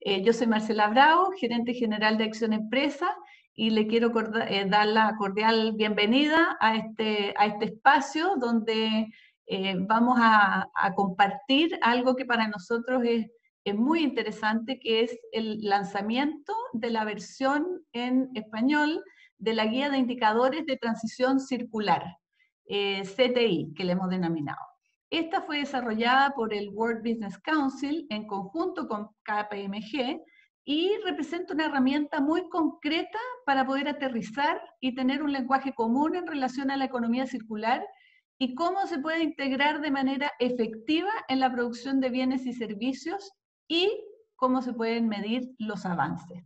Yo soy Marcela Bravo, gerente general de Acción Empresa, y le quiero dar la cordial bienvenida a este espacio donde vamos a compartir algo que para nosotros es muy interesante, que es el lanzamiento de la versión en español de la Guía de Indicadores de Transición Circular, CTI, que le hemos denominado. Esta fue desarrollada por el World Business Council en conjunto con KPMG y representa una herramienta muy concreta para poder aterrizar y tener un lenguaje común en relación a la economía circular y cómo se puede integrar de manera efectiva en la producción de bienes y servicios y cómo se pueden medir los avances.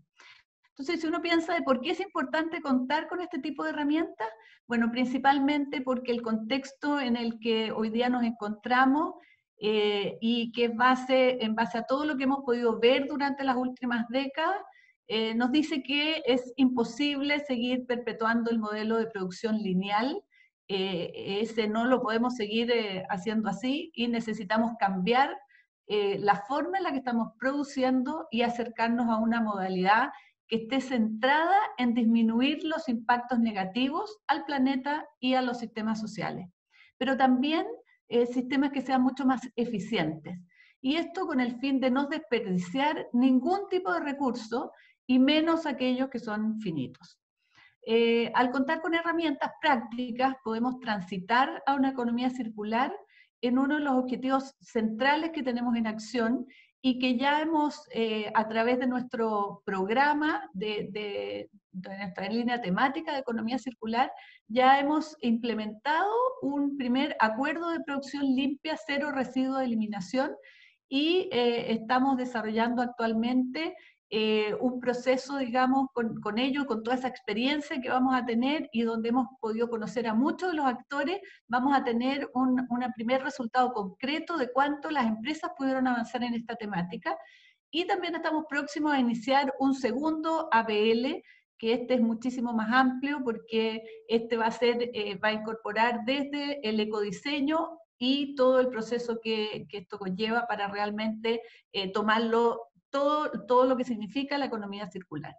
Entonces, si uno piensa de por qué es importante contar con este tipo de herramientas, bueno, principalmente porque el contexto en el que hoy día nos encontramos y que en base a todo lo que hemos podido ver durante las últimas décadas, nos dice que es imposible seguir perpetuando el modelo de producción lineal. Ese no lo podemos seguir haciendo así y necesitamos cambiar la forma en la que estamos produciendo y acercarnos a una modalidad que esté centrada en disminuir los impactos negativos al planeta y a los sistemas sociales, pero también sistemas que sean mucho más eficientes. Y esto con el fin de no desperdiciar ningún tipo de recurso y menos aquellos que son finitos. Al contar con herramientas prácticas, podemos transitar a una economía circular en uno de los objetivos centrales que tenemos en Acción y que ya hemos, a través de nuestro programa, de nuestra línea temática de economía circular, ya hemos implementado un primer acuerdo de producción limpia, cero residuo de eliminación, y estamos desarrollando actualmente un proceso, digamos, con ello, con toda esa experiencia que vamos a tener y donde hemos podido conocer a muchos de los actores, vamos a tener un primer resultado concreto de cuánto las empresas pudieron avanzar en esta temática. Y también estamos próximos a iniciar un segundo APL, que este es muchísimo más amplio porque este va a incorporar desde el ecodiseño y todo el proceso que esto conlleva para realmente tomarlo todo lo que significa la economía circular.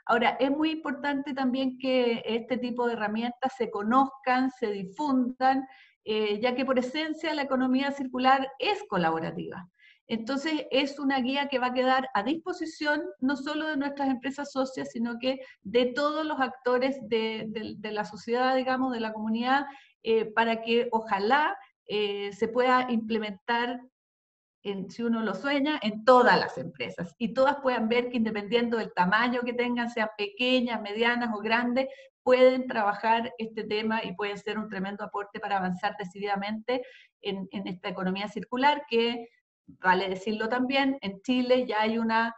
Ahora, es muy importante también que este tipo de herramientas se conozcan, se difundan, ya que por esencia la economía circular es colaborativa. Entonces, es una guía que va a quedar a disposición no solo de nuestras empresas socias, sino que de todos los actores de la sociedad, digamos, de la comunidad, para que ojalá se pueda implementar si uno lo sueña, en todas las empresas. Y todas puedan ver que independiendo del tamaño que tengan, sean pequeñas, medianas o grandes, pueden trabajar este tema y pueden ser un tremendo aporte para avanzar decididamente en esta economía circular, que, vale decirlo también, en Chile ya hay una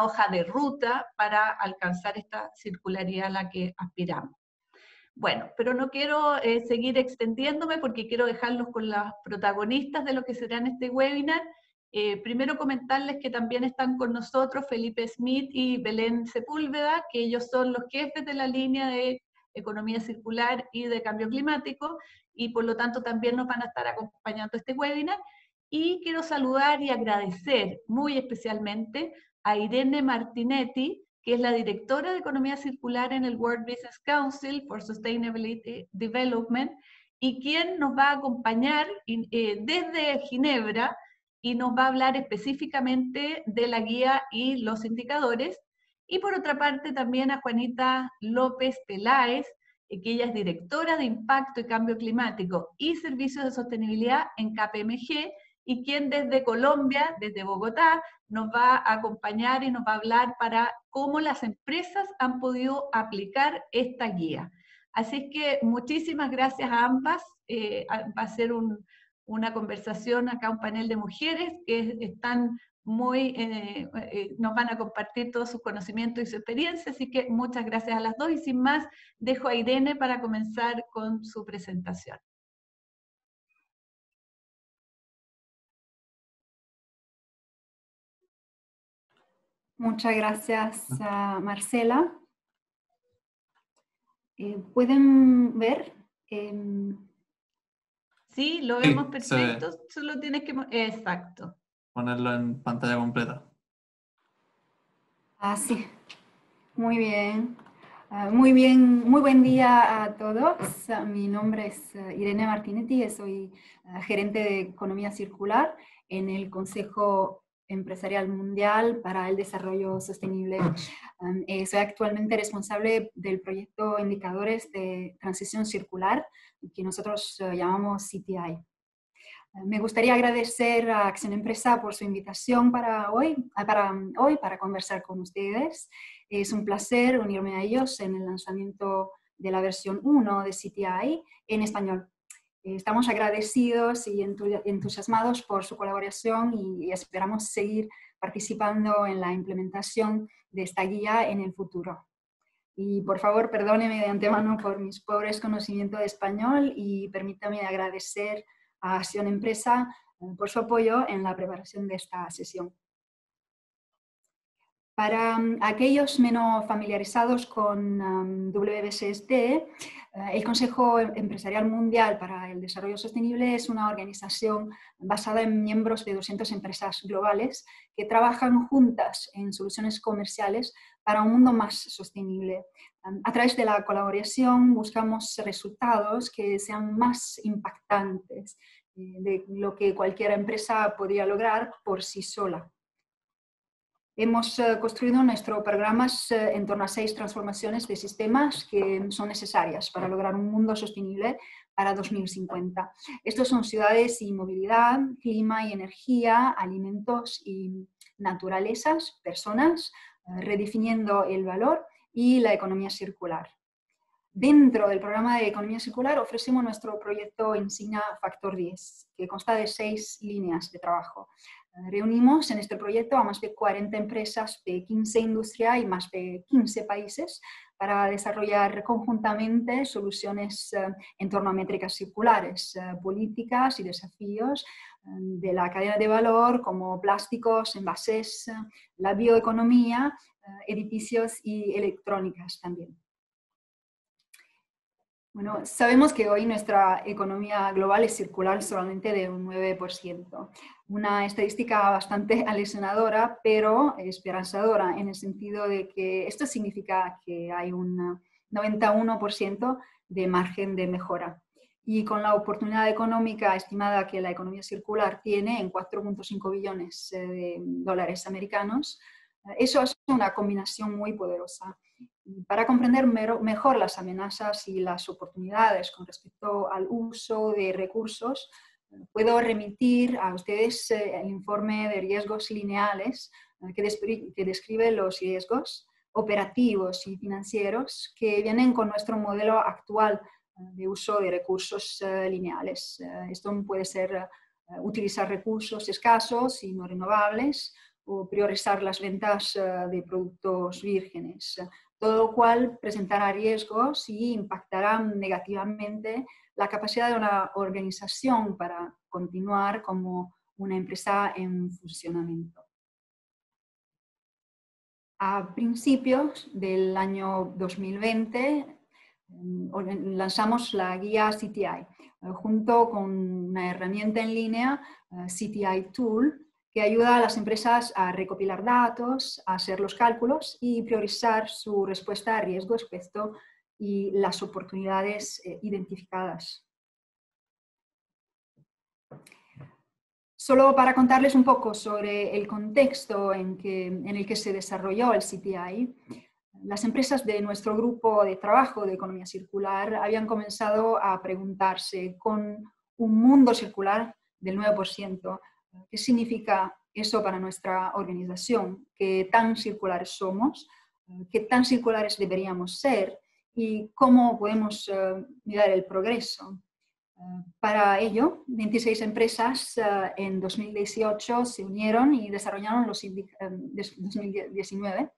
hoja de ruta para alcanzar esta circularidad a la que aspiramos. Bueno, pero no quiero seguir extendiéndome porque quiero dejarlos con las protagonistas de lo que será en este webinar. Primero comentarles que también están con nosotros Felipe Smith y Belén Sepúlveda, que ellos son los jefes de la línea de economía circular y de cambio climático, y por lo tanto también nos van a estar acompañando este webinar. Y quiero saludar y agradecer muy especialmente a Irene Martinetti, que es la directora de Economía Circular en el World Business Council for Sustainability Development, y quien nos va a acompañar desde Ginebra y nos va a hablar específicamente de la guía y los indicadores. Y por otra parte también a Juanita López Peláez, que ella es directora de Impacto y Cambio Climático y Servicios de Sostenibilidad en KPMG, y quien desde Colombia, desde Bogotá, nos va a acompañar y nos va a hablar para cómo las empresas han podido aplicar esta guía. Así es que muchísimas gracias a ambas. Va a ser una conversación acá, un panel de mujeres que están nos van a compartir todos sus conocimientos y su experiencia, así que muchas gracias a las dos, y sin más, dejo a Irene para comenzar con su presentación. Muchas gracias, Marcela. ¿Pueden ver? Sí, lo vemos perfecto, solo tienes que... Exacto. Ponerlo en pantalla completa. Sí, muy bien. Muy buen día a todos. Mi nombre es Irene Martinetti y soy gerente de Economía Circular en el Consejo Empresarial Mundial para el Desarrollo Sostenible. Soy actualmente responsable del proyecto Indicadores de Transición Circular, que nosotros llamamos CTI. Me gustaría agradecer a Acción Empresa por su invitación para hoy, para conversar con ustedes. Es un placer unirme a ellos en el lanzamiento de la versión 1 de CTI en español. Estamos agradecidos y entusiasmados por su colaboración y esperamos seguir participando en la implementación de esta guía en el futuro. Y por favor, perdóneme de antemano por mis pobres conocimientos de español y permítame agradecer a Acción Empresa por su apoyo en la preparación de esta sesión. Para aquellos menos familiarizados con WBSD, el Consejo Empresarial Mundial para el Desarrollo Sostenible es una organización basada en miembros de 200 empresas globales que trabajan juntas en soluciones comerciales para un mundo más sostenible. A través de la colaboración buscamos resultados que sean más impactantes de lo que cualquier empresa podría lograr por sí sola. Hemos construido nuestro programa en torno a 6 transformaciones de sistemas que son necesarias para lograr un mundo sostenible para 2050. Estos son ciudades y movilidad, clima y energía, alimentos y naturalezas, personas, redefiniendo el valor y la economía circular. Dentro del programa de economía circular ofrecemos nuestro proyecto insignia Factor 10, que consta de 6 líneas de trabajo. Reunimos en este proyecto a más de 40 empresas de 15 industrias y más de 15 países para desarrollar conjuntamente soluciones en torno a métricas circulares, políticas y desafíos de la cadena de valor como plásticos, envases, la bioeconomía, edificios y electrónicas también. Bueno, sabemos que hoy nuestra economía global es circular solamente de un 9%. Una estadística bastante aleccionadora, pero esperanzadora, en el sentido de que esto significa que hay un 91% de margen de mejora. Y con la oportunidad económica estimada que la economía circular tiene en 4.5 billones de dólares americanos, eso es una combinación muy poderosa. Para comprender mejor las amenazas y las oportunidades con respecto al uso de recursos, puedo remitir a ustedes el informe de riesgos lineales que describe los riesgos operativos y financieros que vienen con nuestro modelo actual de uso de recursos lineales. Esto puede ser utilizar recursos escasos y no renovables o priorizar las ventas de productos vírgenes, todo lo cual presentará riesgos y impactará negativamente la capacidad de una organización para continuar como una empresa en funcionamiento. A principios del año 2020 lanzamos la guía CTI, junto con una herramienta en línea, CTI Tool, que ayuda a las empresas a recopilar datos, a hacer los cálculos y priorizar su respuesta a riesgo expuesto y las oportunidades identificadas. Solo para contarles un poco sobre el contexto en el que se desarrolló el CTI, las empresas de nuestro grupo de trabajo de economía circular habían comenzado a preguntarse con un mundo circular del 9%, ¿qué significa eso para nuestra organización? ¿Qué tan circulares somos? ¿Qué tan circulares deberíamos ser? ¿Y cómo podemos mirar el progreso? Para ello, 26 empresas en 2018 se unieron y desarrollaron 2019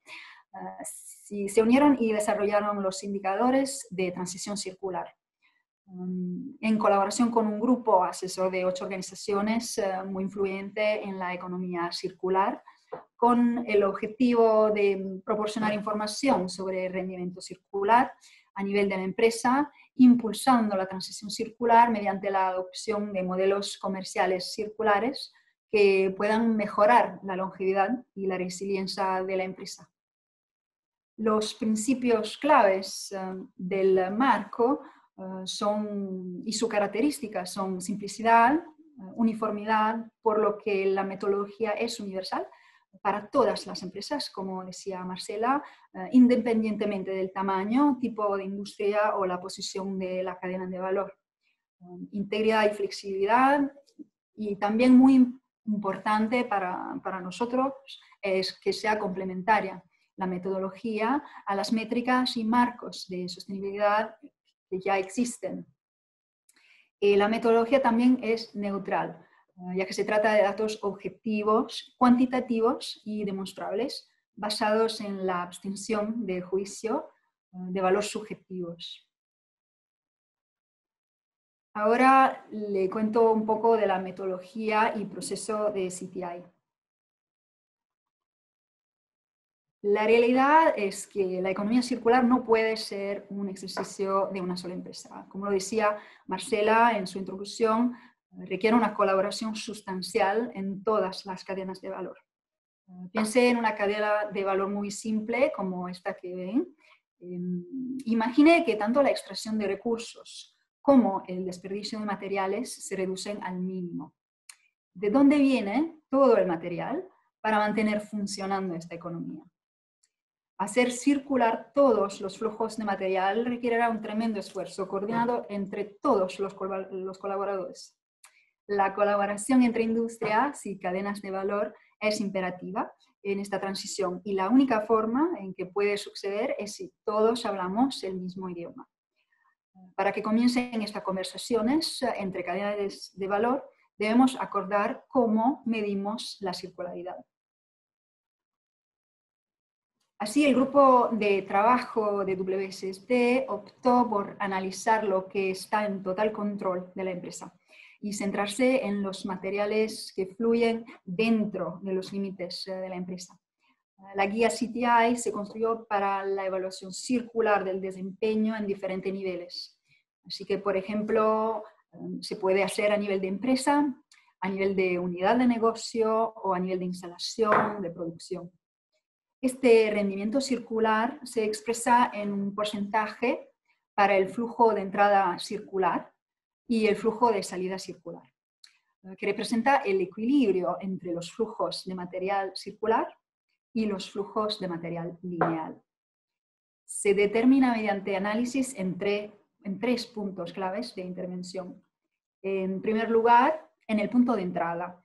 se unieron y desarrollaron los indicadores de transición circular. En colaboración con un grupo asesor de 8 organizaciones muy influyente en la economía circular, con el objetivo de proporcionar información sobre el rendimiento circular a nivel de la empresa, impulsando la transición circular mediante la adopción de modelos comerciales circulares que puedan mejorar la longevidad y la resiliencia de la empresa. Los principios claves del marco y sus características son simplicidad, uniformidad, por lo que la metodología es universal para todas las empresas, como decía Marcela, independientemente del tamaño, tipo de industria o la posición de la cadena de valor. Integridad y flexibilidad, y también muy importante para nosotros es que sea complementaria la metodología a las métricas y marcos de sostenibilidad que ya existen. La metodología también es neutral, ya que se trata de datos objetivos, cuantitativos y demostrables, basados en la abstención de juicio de valores subjetivos. Ahora le cuento un poco de la metodología y proceso de CTI. La realidad es que la economía circular no puede ser un ejercicio de una sola empresa. Como lo decía Marcela en su introducción, requiere una colaboración sustancial en todas las cadenas de valor. Piense en una cadena de valor muy simple como esta que ven. Imagine que tanto la extracción de recursos como el desperdicio de materiales se reducen al mínimo. ¿De dónde viene todo el material para mantener funcionando esta economía? Hacer circular todos los flujos de material requerirá un tremendo esfuerzo coordinado entre todos los colaboradores. La colaboración entre industrias y cadenas de valor es imperativa en esta transición y la única forma en que puede suceder es si todos hablamos el mismo idioma. Para que comiencen estas conversaciones entre cadenas de valor, debemos acordar cómo medimos la circularidad. Así, el grupo de trabajo de WSSD optó por analizar lo que está en total control de la empresa y centrarse en los materiales que fluyen dentro de los límites de la empresa. La guía CTI se construyó para la evaluación circular del desempeño en diferentes niveles. Así que, por ejemplo, se puede hacer a nivel de empresa, a nivel de unidad de negocio o a nivel de instalación, de producción. Este rendimiento circular se expresa en un porcentaje para el flujo de entrada circular y el flujo de salida circular, que representa el equilibrio entre los flujos de material circular y los flujos de material lineal. Se determina mediante análisis en tres puntos claves de intervención. En primer lugar, en el punto de entrada.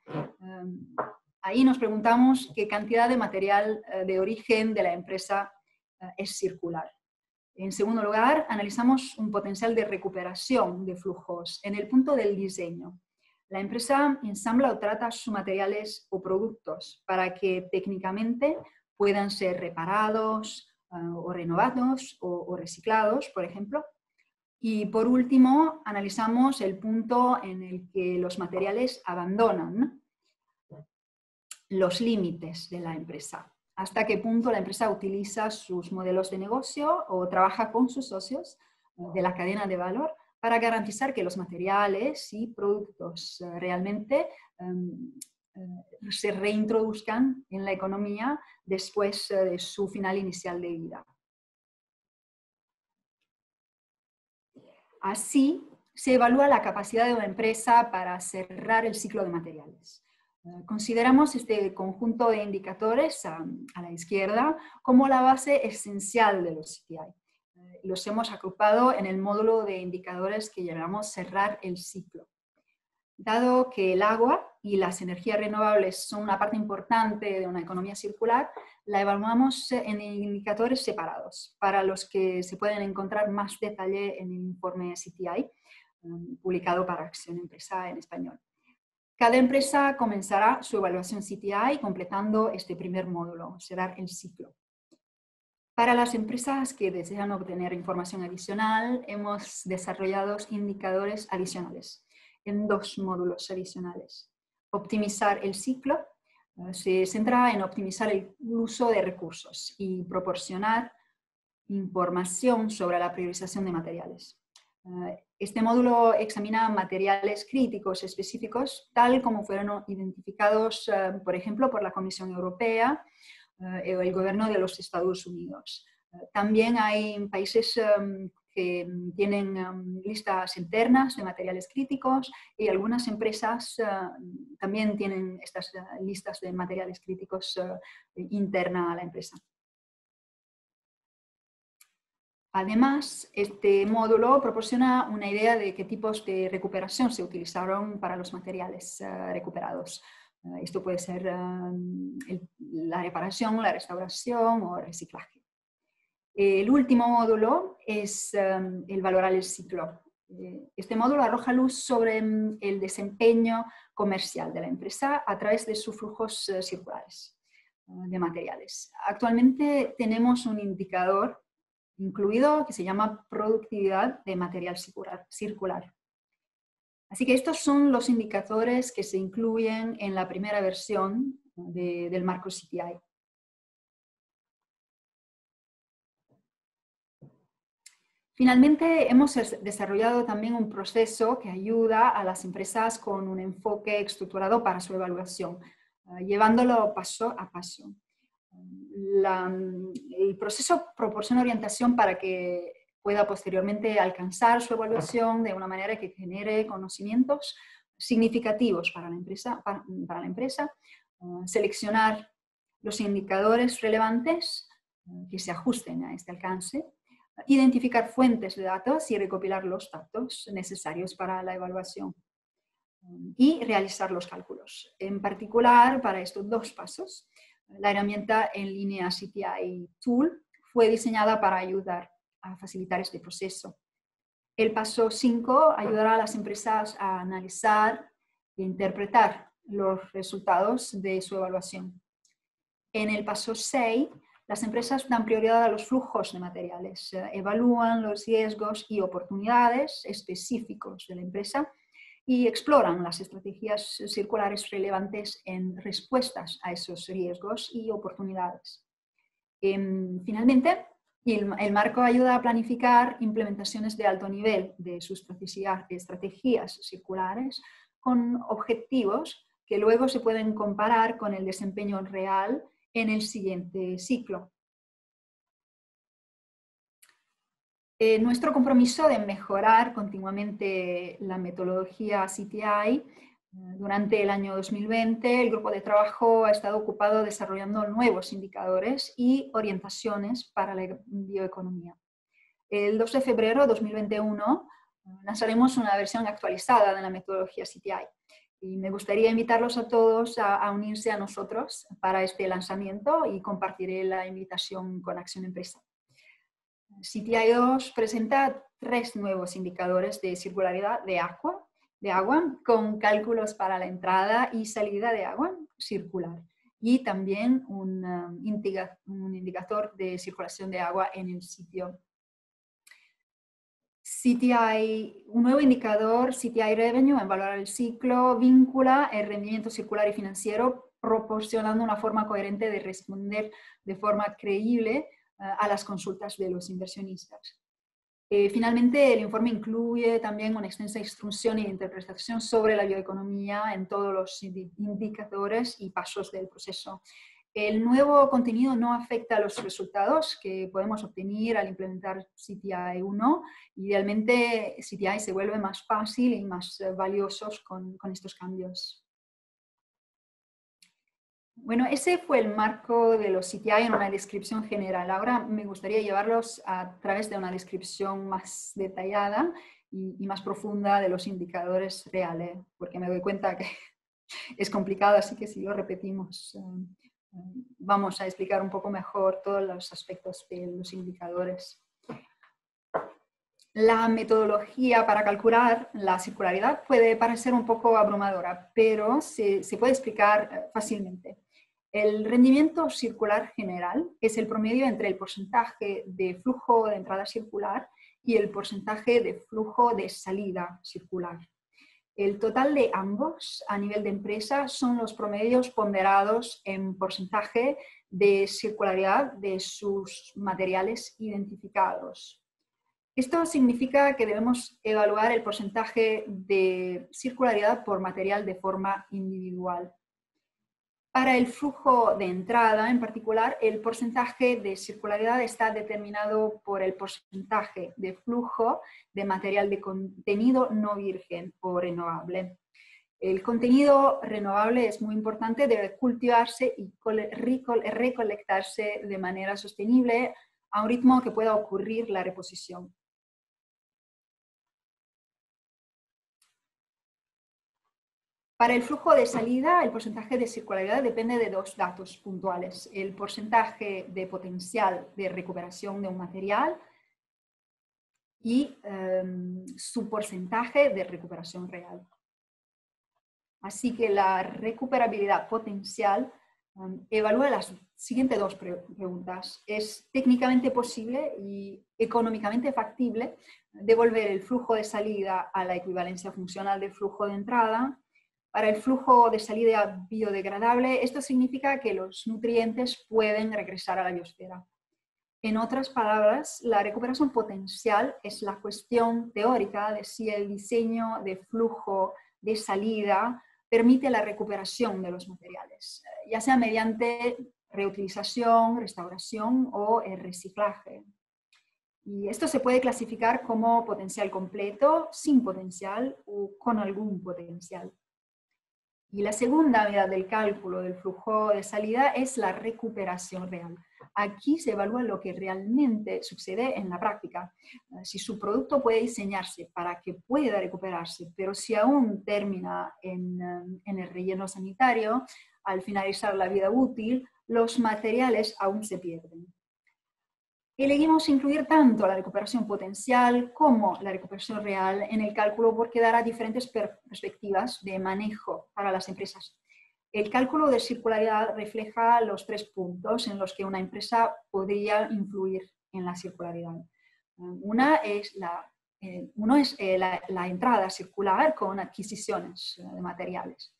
Ahí nos preguntamos qué cantidad de material de origen de la empresa es circular. En segundo lugar, analizamos un potencial de recuperación de flujos en el punto del diseño. La empresa ensambla o trata sus materiales o productos para que técnicamente puedan ser reparados o renovados o reciclados, por ejemplo. Y por último, analizamos el punto en el que los materiales abandonan los límites de la empresa. Hasta qué punto la empresa utiliza sus modelos de negocio o trabaja con sus socios de la cadena de valor para garantizar que los materiales y productos realmente se reintroduzcan en la economía después de su final inicial de vida. Así, se evalúa la capacidad de una empresa para cerrar el ciclo de materiales. Consideramos este conjunto de indicadores a la izquierda como la base esencial de los CTI. Los hemos agrupado en el módulo de indicadores que llamamos cerrar el ciclo. Dado que el agua y las energías renovables son una parte importante de una economía circular, la evaluamos en indicadores separados, para los que se pueden encontrar más detalle en el informe CTI, publicado para Acción Empresa en español. Cada empresa comenzará su evaluación CTI completando este primer módulo, cerrar el ciclo. Para las empresas que desean obtener información adicional, hemos desarrollado indicadores adicionales en dos módulos adicionales. Optimizar el ciclo se centra en optimizar el uso de recursos y proporcionar información sobre la priorización de materiales. Este módulo examina materiales críticos específicos, tal como fueron identificados, por ejemplo, por la Comisión Europea o el Gobierno de los Estados Unidos. También hay países que tienen listas internas de materiales críticos y algunas empresas también tienen estas listas de materiales críticos interna a la empresa. Además, este módulo proporciona una idea de qué tipos de recuperación se utilizaron para los materiales recuperados. Esto puede ser la reparación, la restauración o reciclaje. El último módulo es el valorar el ciclo. Este módulo arroja luz sobre el desempeño comercial de la empresa a través de sus flujos circulares de materiales. Actualmente tenemos un indicador incluido que se llama productividad de material circular. Así que estos son los indicadores que se incluyen en la primera versión del marco CTI. Finalmente, hemos desarrollado también un proceso que ayuda a las empresas con un enfoque estructurado para su evaluación, llevándolo paso a paso. El proceso proporciona orientación para que pueda posteriormente alcanzar su evaluación de una manera que genere conocimientos significativos para la empresa, seleccionar los indicadores relevantes que se ajusten a este alcance, identificar fuentes de datos y recopilar los datos necesarios para la evaluación y realizar los cálculos. En particular, para estos dos pasos, la herramienta en línea CTI Tool fue diseñada para ayudar a facilitar este proceso. El paso 5 ayudará a las empresas a analizar e interpretar los resultados de su evaluación. En el paso 6, las empresas dan prioridad a los flujos de materiales, evalúan los riesgos y oportunidades específicos de la empresa y exploran las estrategias circulares relevantes en respuestas a esos riesgos y oportunidades. Finalmente, el marco ayuda a planificar implementaciones de alto nivel de sus estrategias circulares con objetivos que luego se pueden comparar con el desempeño real en el siguiente ciclo. Nuestro compromiso de mejorar continuamente la metodología CTI. Durante el año 2020, el grupo de trabajo ha estado ocupado desarrollando nuevos indicadores y orientaciones para la bioeconomía. El 2 de febrero de 2021 lanzaremos una versión actualizada de la metodología CTI. Y me gustaría invitarlos a todos a unirse a nosotros para este lanzamiento y compartiré la invitación con Acción Empresa. CTI 2 presenta 3 nuevos indicadores de circularidad de agua con cálculos para la entrada y salida de agua circular y también un indicador de circulación de agua en el sitio. Un nuevo indicador, CTI Revenue, en valorar el ciclo, vincula el rendimiento circular y financiero, proporcionando una forma coherente de responder de forma creíble a las consultas de los inversionistas. Finalmente, el informe incluye también una extensa instrucción y interpretación sobre la bioeconomía en todos los indicadores y pasos del proceso. El nuevo contenido no afecta a los resultados que podemos obtener al implementar CTI 1. Idealmente, CTI se vuelve más fácil y más valiosos con estos cambios. Bueno, ese fue el marco de los CTI en una descripción general. Ahora me gustaría llevarlos a través de una descripción más detallada y más profunda de los indicadores reales, porque me doy cuenta que es complicado, así que si lo repetimos, vamos a explicar un poco mejor todos los aspectos de los indicadores. La metodología para calcular la circularidad puede parecer un poco abrumadora, pero se puede explicar fácilmente. El rendimiento circular general es el promedio entre el porcentaje de flujo de entrada circular y el porcentaje de flujo de salida circular. El total de ambos a nivel de empresa son los promedios ponderados en porcentaje de circularidad de sus materiales identificados. Esto significa que debemos evaluar el porcentaje de circularidad por material de forma individual. Para el flujo de entrada, en particular, el porcentaje de circularidad está determinado por el porcentaje de flujo de material de contenido no virgen o renovable. El contenido renovable es muy importante, debe cultivarse y recolectarse de manera sostenible a un ritmo que pueda ocurrir la reposición. Para el flujo de salida, el porcentaje de circularidad depende de dos datos puntuales: el porcentaje de potencial de recuperación de un material y su porcentaje de recuperación real. Así que la recuperabilidad potencial evalúa las siguientes dos preguntas. ¿Es técnicamente posible y económicamente factible devolver el flujo de salida a la equivalencia funcional del flujo de entrada? Para el flujo de salida biodegradable, esto significa que los nutrientes pueden regresar a la biosfera. En otras palabras, la recuperación potencial es la cuestión teórica de si el diseño de flujo de salida permite la recuperación de los materiales, ya sea mediante reutilización, restauración o el reciclaje. Y esto se puede clasificar como potencial completo, sin potencial o con algún potencial. Y la segunda medida del cálculo del flujo de salida es la recuperación real. Aquí se evalúa lo que realmente sucede en la práctica. Si su producto puede diseñarse para que pueda recuperarse, pero si aún termina en el relleno sanitario, al finalizar la vida útil, los materiales aún se pierden. Elegimos incluir tanto la recuperación potencial como la recuperación real en el cálculo porque dará diferentes perspectivas de manejo para las empresas. El cálculo de circularidad refleja los 3 puntos en los que una empresa podría influir en la circularidad. Uno es la entrada circular con adquisiciones de materiales.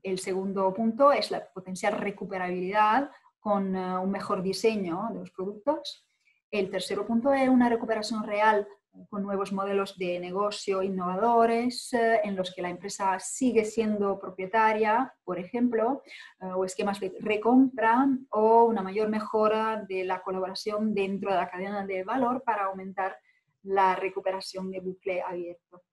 El segundo punto es la potencial recuperabilidad con un mejor diseño de los productos. El tercer punto es una recuperación real con nuevos modelos de negocio innovadores en los que la empresa sigue siendo propietaria, por ejemplo, o esquemas de recompra o una mayor mejora de la colaboración dentro de la cadena de valor para aumentar la recuperación de bucle abierto.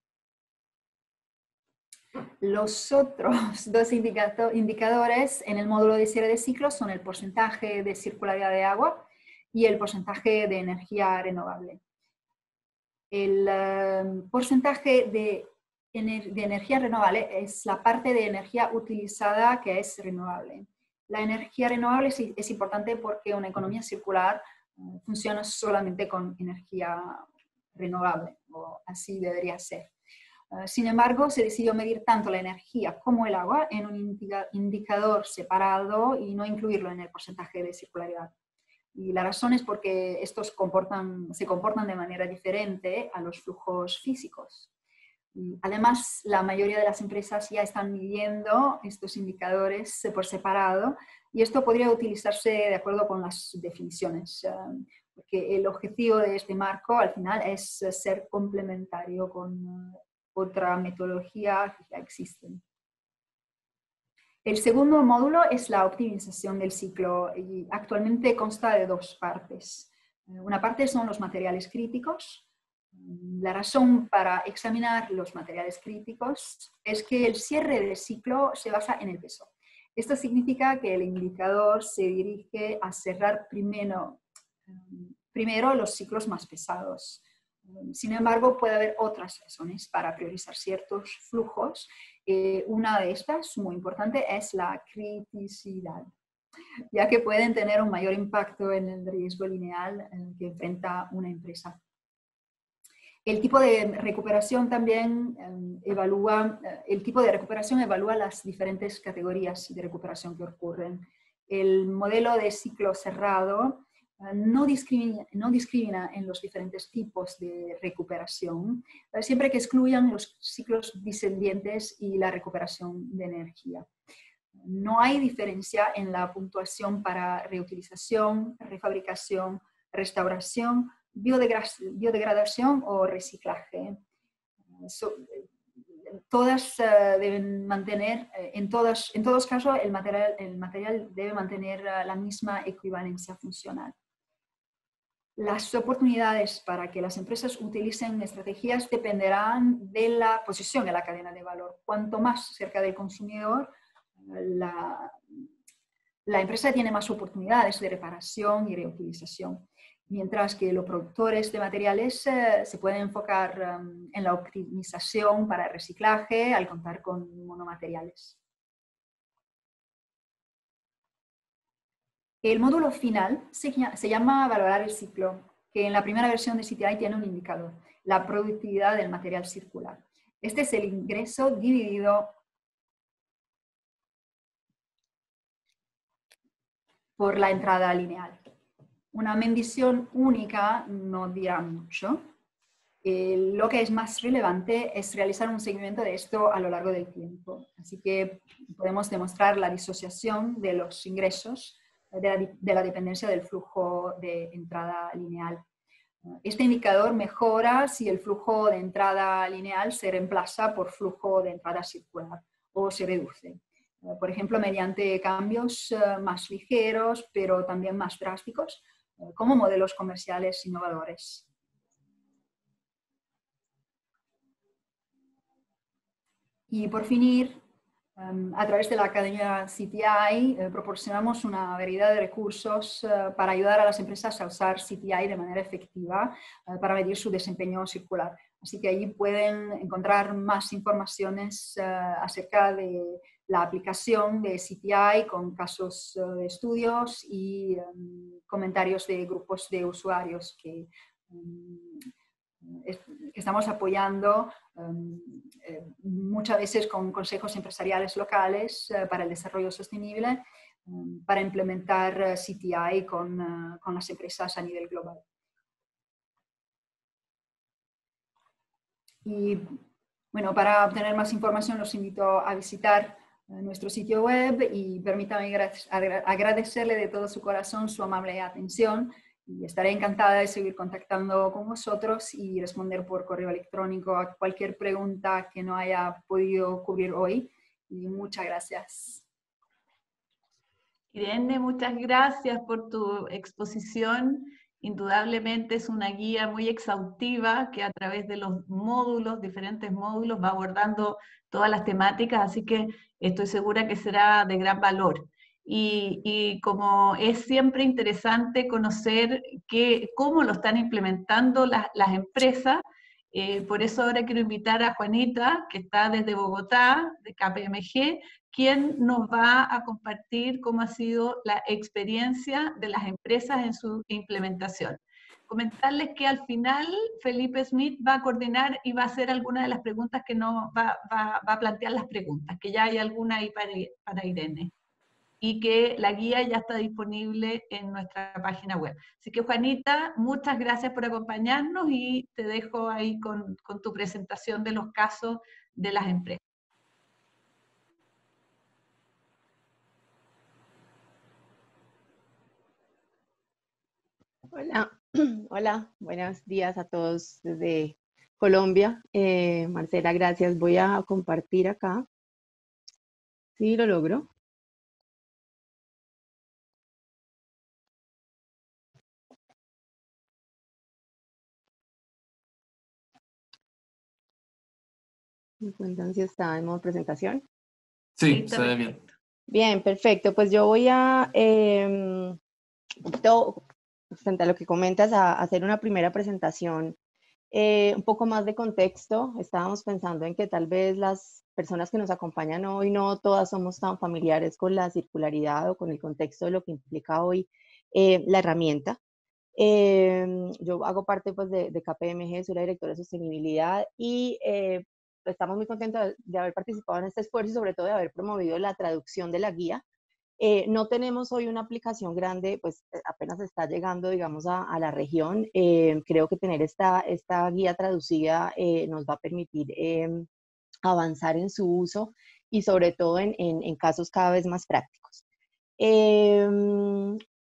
Los otros dos indicadores en el módulo de cierre de ciclo son el porcentaje de circularidad de agua y el porcentaje de energía renovable. El porcentaje de energía renovable es la parte de energía utilizada que es renovable. La energía renovable es importante porque una economía circular funciona solamente con energía renovable, o así debería ser. Sin embargo, se decidió medir tanto la energía como el agua en un indicador separado y no incluirlo en el porcentaje de circularidad. Y la razón es porque estos se comportan de manera diferente a los flujos físicos. Y además, la mayoría de las empresas ya están midiendo estos indicadores por separado y esto podría utilizarse de acuerdo con las definiciones, porque el objetivo de este marco al final es ser complementario con otra metodología que ya existen. El segundo módulo es la optimización del ciclo y actualmente consta de 2 partes. Una parte son los materiales críticos. La razón para examinar los materiales críticos es que el cierre del ciclo se basa en el peso. Esto significa que el indicador se dirige a cerrar primero los ciclos más pesados. Sin embargo, puede haber otras razones para priorizar ciertos flujos. Una de estas, muy importante, es la criticidad, ya que pueden tener un mayor impacto en el riesgo lineal que enfrenta una empresa. El tipo de recuperación también evalúa las diferentes categorías de recuperación que ocurren. El modelo de ciclo cerrado no discrimina en los diferentes tipos de recuperación, siempre que excluyan los ciclos descendientes y la recuperación de energía. No hay diferencia en la puntuación para reutilización, refabricación, restauración, biodegradación o reciclaje. todas deben mantener, en todos casos, el material debe mantener la misma equivalencia funcional. Las oportunidades para que las empresas utilicen estrategias dependerán de la posición en la cadena de valor. Cuanto más cerca del consumidor, la empresa tiene más oportunidades de reparación y reutilización, mientras que los productores de materiales se pueden enfocar en la optimización para el reciclaje al contar con monomateriales. El módulo final se llama valorar el ciclo, que en la primera versión de CTI tiene un indicador, la productividad del material circular. Este es el ingreso dividido por la entrada lineal. Una medición única no dirá mucho. Lo que es más relevante es realizar un seguimiento de esto a lo largo del tiempo. Así que podemos demostrar la disociación de los ingresos de la dependencia del flujo de entrada lineal. Este indicador mejora si el flujo de entrada lineal se reemplaza por flujo de entrada circular o se reduce. Por ejemplo, mediante cambios más ligeros, pero también más drásticos, como modelos comerciales innovadores. Y por finir, a través de la Academia CTI proporcionamos una variedad de recursos para ayudar a las empresas a usar CTI de manera efectiva para medir su desempeño circular. Así que allí pueden encontrar más informaciones acerca de la aplicación de CTI con casos de estudios y comentarios de grupos de usuarios que estamos apoyando muchas veces con consejos empresariales locales para el desarrollo sostenible, para implementar CTI con las empresas a nivel global. Y bueno, para obtener más información los invito a visitar nuestro sitio web y permítame agradecerle de todo su corazón su amable atención. Y estaré encantada de seguir contactando con vosotros y responder por correo electrónico a cualquier pregunta que no haya podido cubrir hoy. Y muchas gracias. Irene, muchas gracias por tu exposición. Indudablemente es una guía muy exhaustiva que a través de los módulos, diferentes módulos, va abordando todas las temáticas, así que estoy segura que será de gran valor. Y como es siempre interesante conocer cómo lo están implementando las empresas, por eso ahora quiero invitar a Juanita, que está desde Bogotá, de KPMG, quien nos va a compartir cómo ha sido la experiencia de las empresas en su implementación. Comentarles que al final Felipe Smith va a coordinar y va a hacer algunas de las preguntas que no va a plantear las preguntas, que ya hay alguna ahí para Irene. Y que la guía ya está disponible en nuestra página web. Así que Juanita, muchas gracias por acompañarnos y te dejo ahí con tu presentación de los casos de las empresas. Hola, hola, buenos días a todos desde Colombia. Marcela, gracias. Voy a compartir acá. Sí, lo logro. ¿Me cuentan si está en modo presentación? Sí, se ve bien. Bien, perfecto. Pues yo voy a, frente a lo que comentas, a hacer una primera presentación, un poco más de contexto. Estábamos pensando en que tal vez las personas que nos acompañan hoy no todas somos tan familiares con la circularidad o con el contexto de lo que implica hoy la herramienta. Yo hago parte pues, de KPMG, soy la directora de sostenibilidad y estamos muy contentos de haber participado en este esfuerzo y sobre todo de haber promovido la traducción de la guía. No tenemos hoy una aplicación grande, pues apenas está llegando, digamos, a la región. Creo que tener esta guía traducida nos va a permitir avanzar en su uso y sobre todo en casos cada vez más prácticos.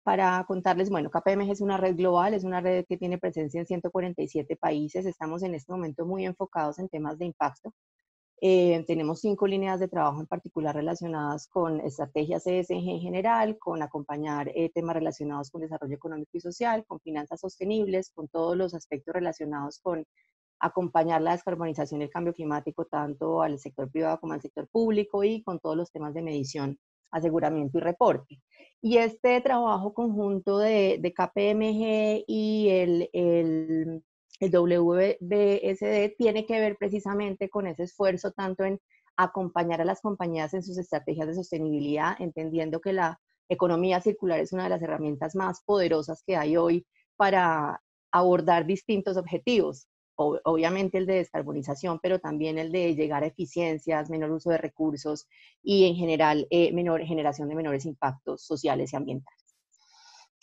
Para contarles, bueno, KPMG es una red global, es una red que tiene presencia en 147 países. Estamos en este momento muy enfocados en temas de impacto. Tenemos 5 líneas de trabajo en particular relacionadas con estrategias ESG en general, con acompañar temas relacionados con desarrollo económico y social, con finanzas sostenibles, con todos los aspectos relacionados con acompañar la descarbonización y el cambio climático tanto al sector privado como al sector público y con todos los temas de medición, aseguramiento y reporte. Y este trabajo conjunto de KPMG y el WBSD tiene que ver precisamente con ese esfuerzo tanto en acompañar a las compañías en sus estrategias de sostenibilidad, entendiendo que la economía circular es una de las herramientas más poderosas que hay hoy para abordar distintos objetivos. Obviamente el de descarbonización, pero también el de llegar a eficiencias, menor uso de recursos y en general menor generación de menores impactos sociales y ambientales.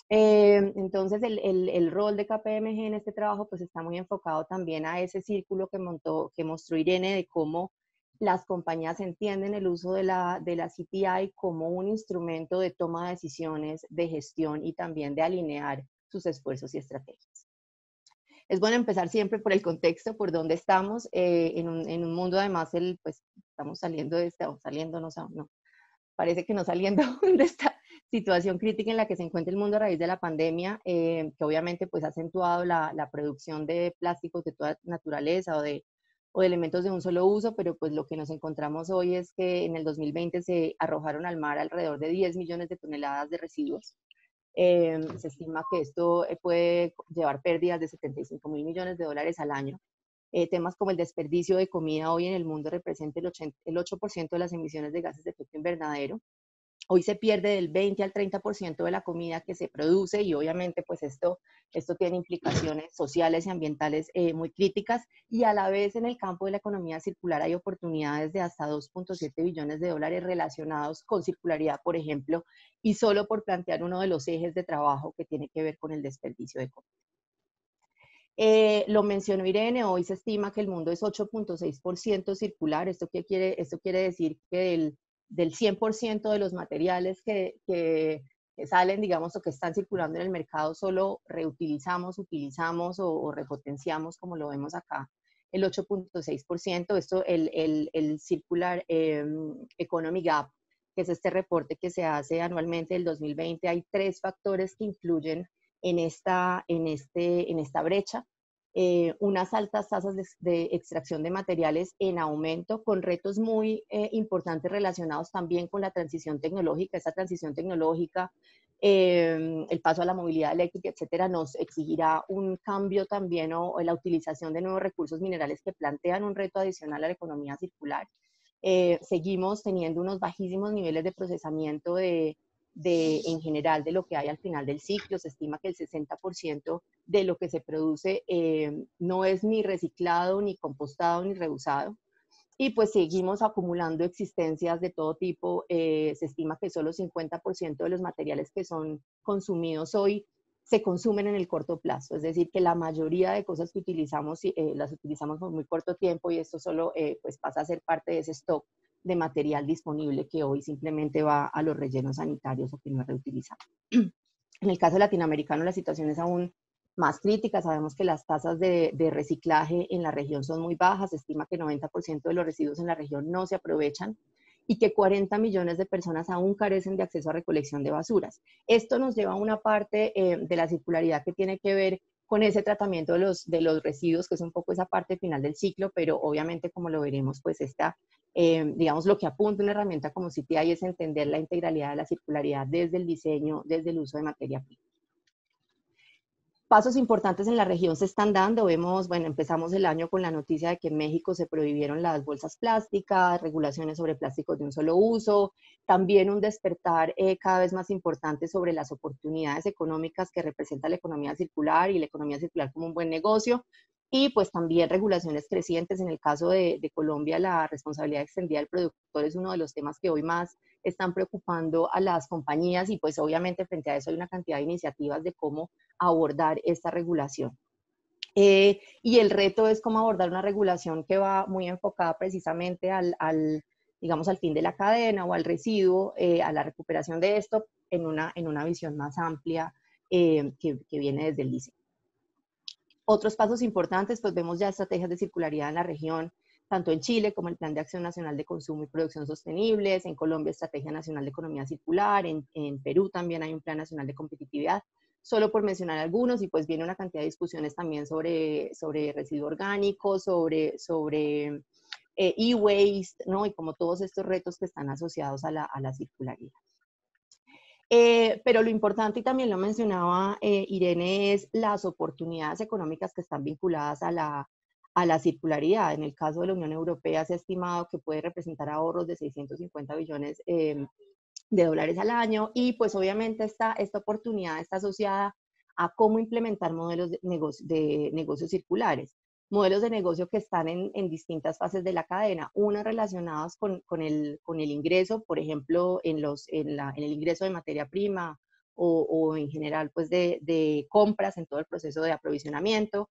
Entonces el rol de KPMG en este trabajo pues está muy enfocado también a ese círculo que mostró Irene de cómo las compañías entienden el uso de la CTI como un instrumento de toma de decisiones, de gestión y también de alinear sus esfuerzos y estrategias. Es bueno empezar siempre por el contexto, por dónde estamos, en un mundo además, pues estamos saliendo de esta, no, parece que no saliendo de esta situación crítica en la que se encuentra el mundo a raíz de la pandemia, que obviamente pues ha acentuado la producción de plásticos de toda naturaleza o de elementos de un solo uso, pero pues lo que nos encontramos hoy es que en el 2020 se arrojaron al mar alrededor de 10 millones de toneladas de residuos. Se estima que esto puede llevar pérdidas de 75.000 millones de dólares al año. Temas como el desperdicio de comida hoy en el mundo representa el 8% de las emisiones de gases de efecto invernadero. Hoy se pierde del 20 al 30% de la comida que se produce y obviamente pues esto tiene implicaciones sociales y ambientales muy críticas y a la vez en el campo de la economía circular hay oportunidades de hasta 2.7 billones de dólares relacionados con circularidad, por ejemplo, y solo por plantear uno de los ejes de trabajo que tiene que ver con el desperdicio de comida. Lo mencionó Irene, hoy se estima que el mundo es 8.6% circular. Esto quiere decir que del 100% de los materiales que salen, digamos, o que están circulando en el mercado, solo reutilizamos, utilizamos o repotenciamos, como lo vemos acá, el 8.6%. Esto, el Circular Economy Gap, que es este reporte que se hace anualmente del 2020, hay 3 factores que influyen en esta brecha. Unas altas tasas de extracción de materiales en aumento, con retos muy importantes relacionados también con la transición tecnológica. Esa transición tecnológica, el paso a la movilidad eléctrica, etcétera, nos exigirá un cambio también o la utilización de nuevos recursos minerales que plantean un reto adicional a la economía circular. Seguimos teniendo unos bajísimos niveles de procesamiento en general de lo que hay al final del ciclo. Se estima que el 60% de lo que se produce no es ni reciclado, ni compostado, ni reusado. Y pues seguimos acumulando existencias de todo tipo. Se estima que solo 50% de los materiales que son consumidos hoy se consumen en el corto plazo. Es decir, que la mayoría de cosas que utilizamos las utilizamos por muy corto tiempo y esto solo pues pasa a ser parte de ese stock de material disponible que hoy simplemente va a los rellenos sanitarios o que no es reutilizado. En el caso latinoamericano la situación es aún más crítica. Sabemos que las tasas de reciclaje en la región son muy bajas. Se estima que 90% de los residuos en la región no se aprovechan y que 40 millones de personas aún carecen de acceso a recolección de basuras. Esto nos lleva a una parte de la circularidad que tiene que ver con ese tratamiento de los residuos, que es un poco esa parte final del ciclo, pero obviamente, como lo veremos, pues digamos, lo que apunta una herramienta como CTI es entender la integralidad de la circularidad desde el diseño, desde el uso de materia prima. Pasos importantes en la región se están dando. Vemos, bueno, empezamos el año con la noticia de que en México se prohibieron las bolsas plásticas, regulaciones sobre plásticos de un solo uso, también un despertar cada vez más importante sobre las oportunidades económicas que representa la economía circular y la economía circular como un buen negocio, y pues también regulaciones crecientes. En el caso de Colombia, la responsabilidad extendida del productor es uno de los temas que hoy más están preocupando a las compañías y pues obviamente frente a eso hay una cantidad de iniciativas de cómo abordar esta regulación. Y el reto es cómo abordar una regulación que va muy enfocada precisamente digamos, al fin de la cadena o al residuo, a la recuperación de esto en una visión más amplia que viene desde el diseño. Otros pasos importantes, pues vemos ya estrategias de circularidad en la región tanto en Chile como el Plan de Acción Nacional de Consumo y Producción Sostenibles, en Colombia Estrategia Nacional de Economía Circular, en Perú también hay un Plan Nacional de Competitividad, solo por mencionar algunos, y pues viene una cantidad de discusiones también sobre residuo orgánico, sobre e-waste, ¿no? Y como todos estos retos que están asociados a la circularidad. Pero lo importante, y también lo mencionaba Irene, es las oportunidades económicas que están vinculadas a la circularidad. En el caso de la Unión Europea se ha estimado que puede representar ahorros de 650 billones de dólares al año, y pues obviamente esta oportunidad está asociada a cómo implementar modelos de negocios circulares. Modelos de negocio que están en distintas fases de la cadena, unas relacionadas con el ingreso, por ejemplo, en el ingreso de materia prima o en general pues de compras en todo el proceso de aprovisionamiento,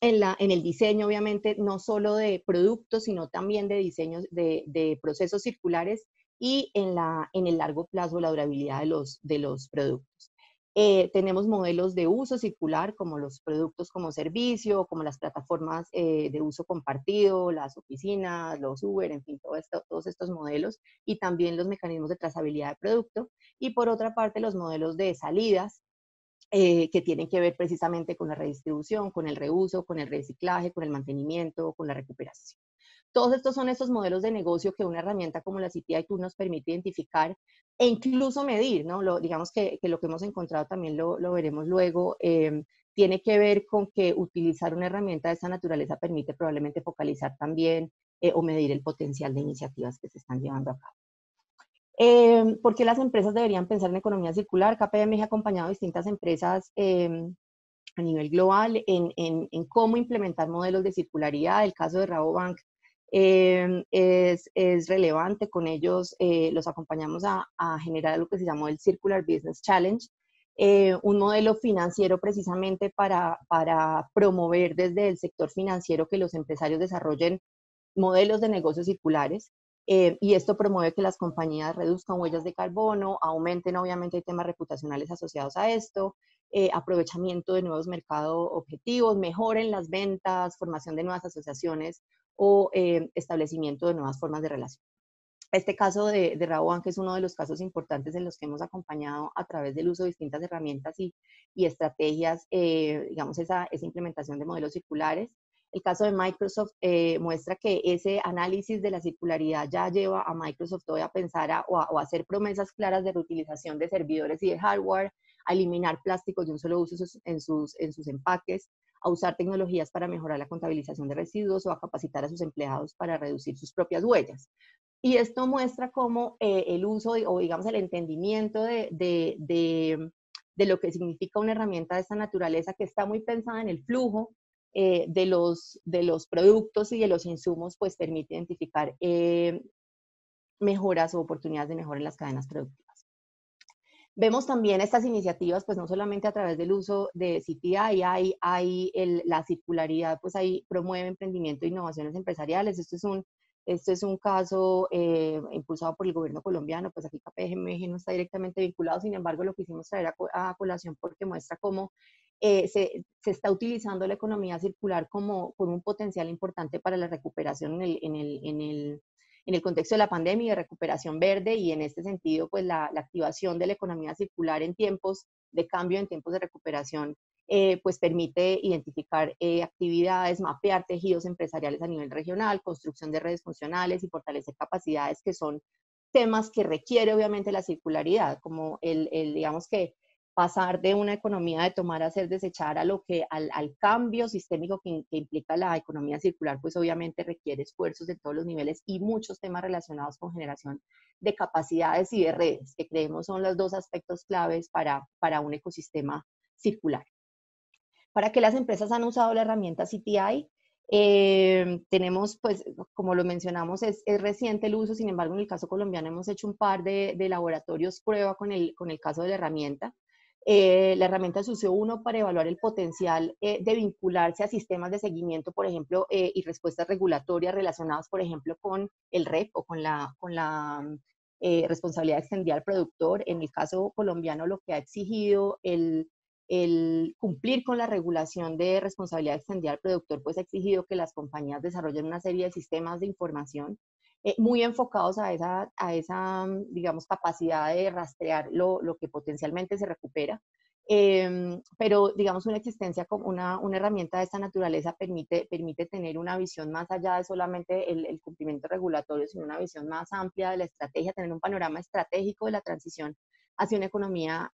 en el diseño obviamente no solo de productos, sino también de diseños de procesos circulares, y en el largo plazo la durabilidad de los productos. Tenemos modelos de uso circular como los productos como servicio, como las plataformas de uso compartido, las oficinas, los Uber, en fin, todos estos modelos, y también los mecanismos de trazabilidad de producto. Y por otra parte, los modelos de salidas, que tienen que ver precisamente con la redistribución, con el reuso, con el reciclaje, con el mantenimiento, con la recuperación. Todos estos son esos modelos de negocio que una herramienta como la CTI Tool nos permite identificar e incluso medir, ¿no? Digamos que lo que hemos encontrado también lo veremos luego, tiene que ver con que utilizar una herramienta de esta naturaleza permite probablemente focalizar también o medir el potencial de iniciativas que se están llevando a cabo. ¿Por qué las empresas deberían pensar en economía circular? KPMG ha acompañado a distintas empresas a nivel global en cómo implementar modelos de circularidad. El caso de Rabobank es relevante. Con ellos los acompañamos a generar lo que se llamó el Circular Business Challenge, un modelo financiero precisamente para promover desde el sector financiero que los empresarios desarrollen modelos de negocios circulares, y esto promueve que las compañías reduzcan huellas de carbono, aumenten obviamente temas reputacionales asociados a esto, aprovechamiento de nuevos mercados objetivos, mejoren las ventas, formación de nuevas asociaciones o establecimiento de nuevas formas de relación. Este caso de Rabobank es uno de los casos importantes en los que hemos acompañado a través del uso de distintas herramientas y estrategias, digamos, esa implementación de modelos circulares. El caso de Microsoft muestra que ese análisis de la circularidad ya lleva a Microsoft hoy a pensar o a hacer promesas claras de reutilización de servidores y de hardware, a eliminar plásticos de un solo uso en sus empaques, a usar tecnologías para mejorar la contabilización de residuos o a capacitar a sus empleados para reducir sus propias huellas. Y esto muestra cómo el uso o digamos el entendimiento de lo que significa una herramienta de esta naturaleza, que está muy pensada en el flujo de los productos y de los insumos, pues permite identificar mejoras o oportunidades de mejora en las cadenas productivas. Vemos también estas iniciativas, pues no solamente a través del uso de CTI, la circularidad, pues ahí promueve emprendimiento e innovaciones empresariales. Esto es un caso impulsado por el gobierno colombiano, pues aquí KPMG no está directamente vinculado, sin embargo lo quisimos traer a colación porque muestra cómo se está utilizando la economía circular con un potencial importante para la recuperación en el contexto de la pandemia y de recuperación verde, y en este sentido, pues la activación de la economía circular en tiempos de cambio, en tiempos de recuperación, pues permite identificar actividades, mapear tejidos empresariales a nivel regional, construcción de redes funcionales y fortalecer capacidades, que son temas que requiere obviamente la circularidad, como digamos que pasar de una economía de tomar a ser desechar al cambio sistémico que implica la economía circular, pues obviamente requiere esfuerzos de todos los niveles y muchos temas relacionados con generación de capacidades y de redes, que creemos son los dos aspectos claves para un ecosistema circular. ¿Para qué las empresas han usado la herramienta CTI? Tenemos, pues, como lo mencionamos, es reciente el uso. Sin embargo, en el caso colombiano hemos hecho un par de laboratorios prueba con el caso de la herramienta. La herramienta se usó, uno, para evaluar el potencial de vincularse a sistemas de seguimiento, por ejemplo, y respuestas regulatorias relacionadas, por ejemplo, con el REP o con la responsabilidad extendida al productor. En el caso colombiano, lo que ha exigido el el cumplir con la regulación de responsabilidad extendida al productor, pues ha exigido que las compañías desarrollen una serie de sistemas de información muy enfocados a esa, digamos, capacidad de rastrear lo que potencialmente se recupera. Pero, digamos, una existencia como una herramienta de esta naturaleza permite tener una visión más allá de solamente el cumplimiento regulatorio, sino una visión más amplia de la estrategia, tener un panorama estratégico de la transición hacia una economía,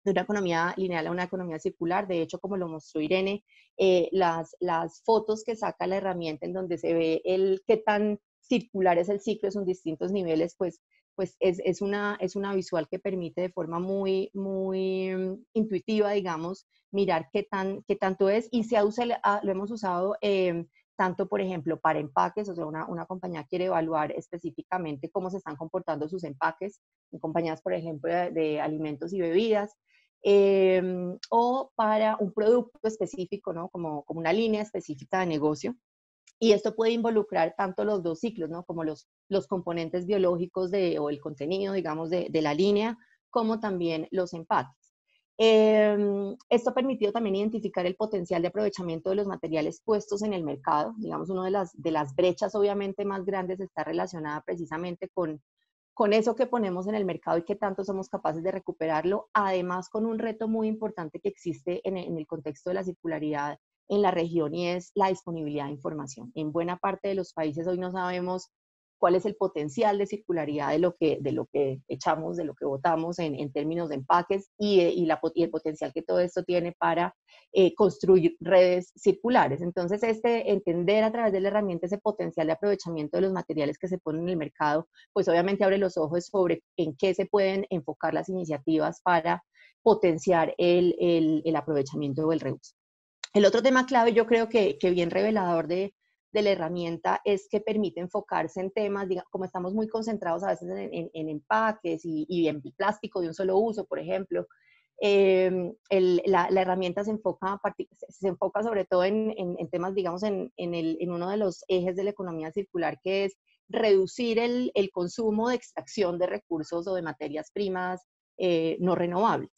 de una economía lineal a una economía circular. De hecho, como lo mostró Irene, las fotos que saca la herramienta en donde se ve qué tan circular es el ciclo, son distintos niveles, pues es una visual que permite de forma muy intuitiva, digamos, mirar qué tanto es, y lo hemos usado tanto, por ejemplo, para empaques. O sea, una compañía quiere evaluar específicamente cómo se están comportando sus empaques, en compañías, por ejemplo, de alimentos y bebidas, o para un producto específico, ¿no? Como una línea específica de negocio. Y esto puede involucrar tanto los dos ciclos, ¿no? Como los componentes biológicos o el contenido, digamos, de la línea, como también los empaques. Esto ha permitido también identificar el potencial de aprovechamiento de los materiales puestos en el mercado. Digamos, una de las brechas obviamente más grandes está relacionada precisamente con eso que ponemos en el mercado y qué tanto somos capaces de recuperarlo, además con un reto muy importante que existe en el contexto de la circularidad en la región, y es la disponibilidad de información. En buena parte de los países hoy no sabemos cuál es el potencial de circularidad de lo que echamos, de lo que botamos en términos de empaques, y el potencial que todo esto tiene para construir redes circulares. Entonces, entender a través de la herramienta ese potencial de aprovechamiento de los materiales que se ponen en el mercado, pues obviamente abre los ojos sobre en qué se pueden enfocar las iniciativas para potenciar el aprovechamiento o el reuso. El otro tema clave, yo creo que bien revelador de la herramienta, es que permite enfocarse en temas, digamos, como estamos muy concentrados a veces en empaques y en plástico de un solo uso, por ejemplo. La herramienta se enfoca sobre todo en temas, digamos, en uno de los ejes de la economía circular, que es reducir el consumo de extracción de recursos o de materias primas no renovables.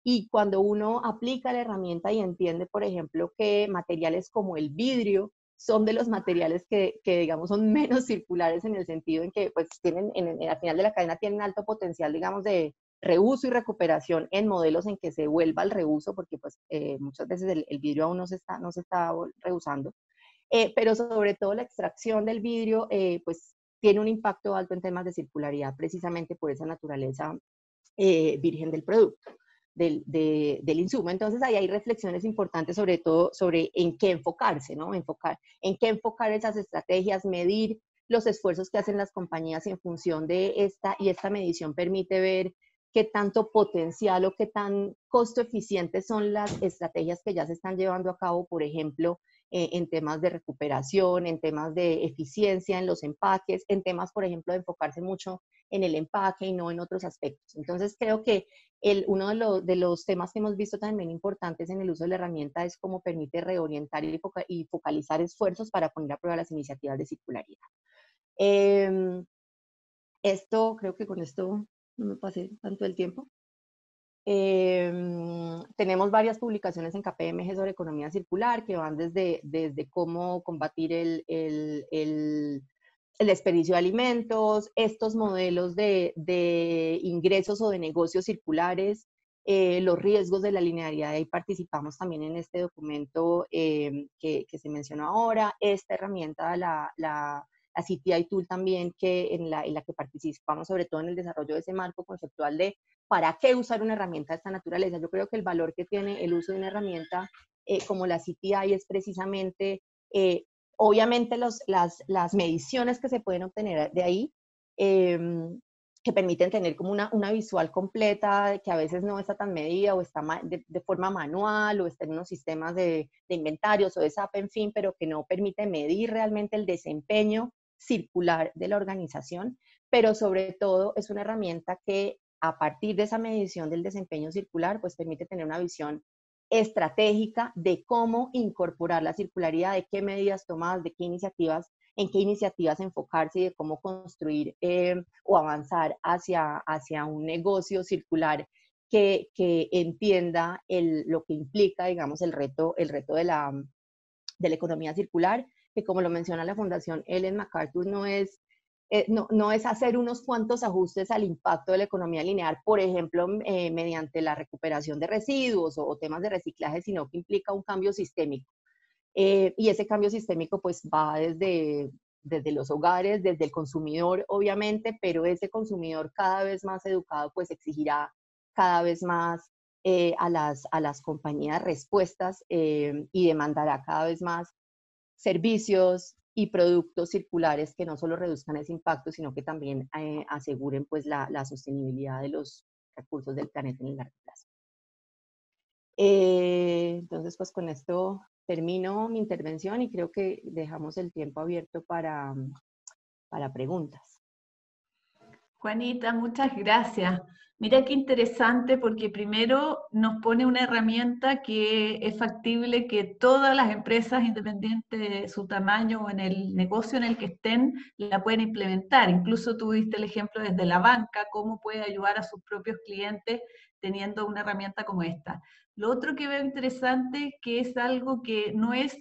Y cuando uno aplica la herramienta y entiende, por ejemplo, que materiales como el vidrio son de los materiales que digamos, son menos circulares, en el sentido en que, pues, al final de la cadena tienen alto potencial, digamos, de reuso y recuperación en modelos en que se vuelva al reuso, porque, pues, muchas veces el vidrio aún no se está reusando. Pero sobre todo la extracción del vidrio, pues, tiene un impacto alto en temas de circularidad, precisamente por esa naturaleza virgen del producto. Del insumo. Entonces ahí hay reflexiones importantes, sobre todo sobre en qué enfocarse, ¿no? En qué enfocar esas estrategias, medir los esfuerzos que hacen las compañías en función de esta medición permite ver qué tanto potencial o qué tan costo eficientes son las estrategias que ya se están llevando a cabo, por ejemplo, en temas de recuperación, en temas de eficiencia en los empaques, en temas, por ejemplo, de enfocarse mucho en el empaque y no en otros aspectos. Entonces creo que uno de los temas que hemos visto también importantes en el uso de la herramienta es cómo permite reorientar y focalizar esfuerzos para poner a prueba las iniciativas de circularidad. Creo que con esto no me pasé tanto el tiempo. Tenemos varias publicaciones en KPMG sobre economía circular, que van desde cómo combatir el desperdicio de alimentos, estos modelos de ingresos o de negocios circulares, los riesgos de la linealidad. Ahí participamos también en este documento que se mencionó ahora. Esta herramienta, la CTI Tool también, en la que participamos sobre todo en el desarrollo de ese marco conceptual de para qué usar una herramienta de esta naturaleza. Yo creo que el valor que tiene el uso de una herramienta como la CTI es precisamente obviamente las mediciones que se pueden obtener de ahí, que permiten tener como una visual completa, que a veces no está tan medida o está de forma manual, o está en unos sistemas de inventarios o de SAP, en fin, pero que no permite medir realmente el desempeño circular de la organización. Pero sobre todo es una herramienta que, a partir de esa medición del desempeño circular, pues permite tener una visión estratégica de cómo incorporar la circularidad, de qué medidas tomar, de qué iniciativas, en qué iniciativas enfocarse, y de cómo construir o avanzar hacia un negocio circular que entienda lo que implica, digamos, el reto de la economía circular, que como lo menciona la Fundación Ellen MacArthur, no es hacer unos cuantos ajustes al impacto de la economía lineal, por ejemplo, mediante la recuperación de residuos o temas de reciclaje, sino que implica un cambio sistémico. Y ese cambio sistémico pues va desde los hogares, desde el consumidor, obviamente, pero ese consumidor cada vez más educado pues exigirá cada vez más a las compañías respuestas y demandará cada vez más servicios y productos circulares que no solo reduzcan ese impacto, sino que también aseguren pues la sostenibilidad de los recursos del planeta en el largo plazo. Entonces, pues con esto termino mi intervención y creo que dejamos el tiempo abierto para preguntas. Juanita, muchas gracias. Mira qué interesante, porque primero nos pone una herramienta que es factible que todas las empresas, independiente de su tamaño o en el negocio en el que estén, la pueden implementar. Incluso tú diste el ejemplo desde la banca, cómo puede ayudar a sus propios clientes teniendo una herramienta como esta. Lo otro que veo interesante es que es algo que no es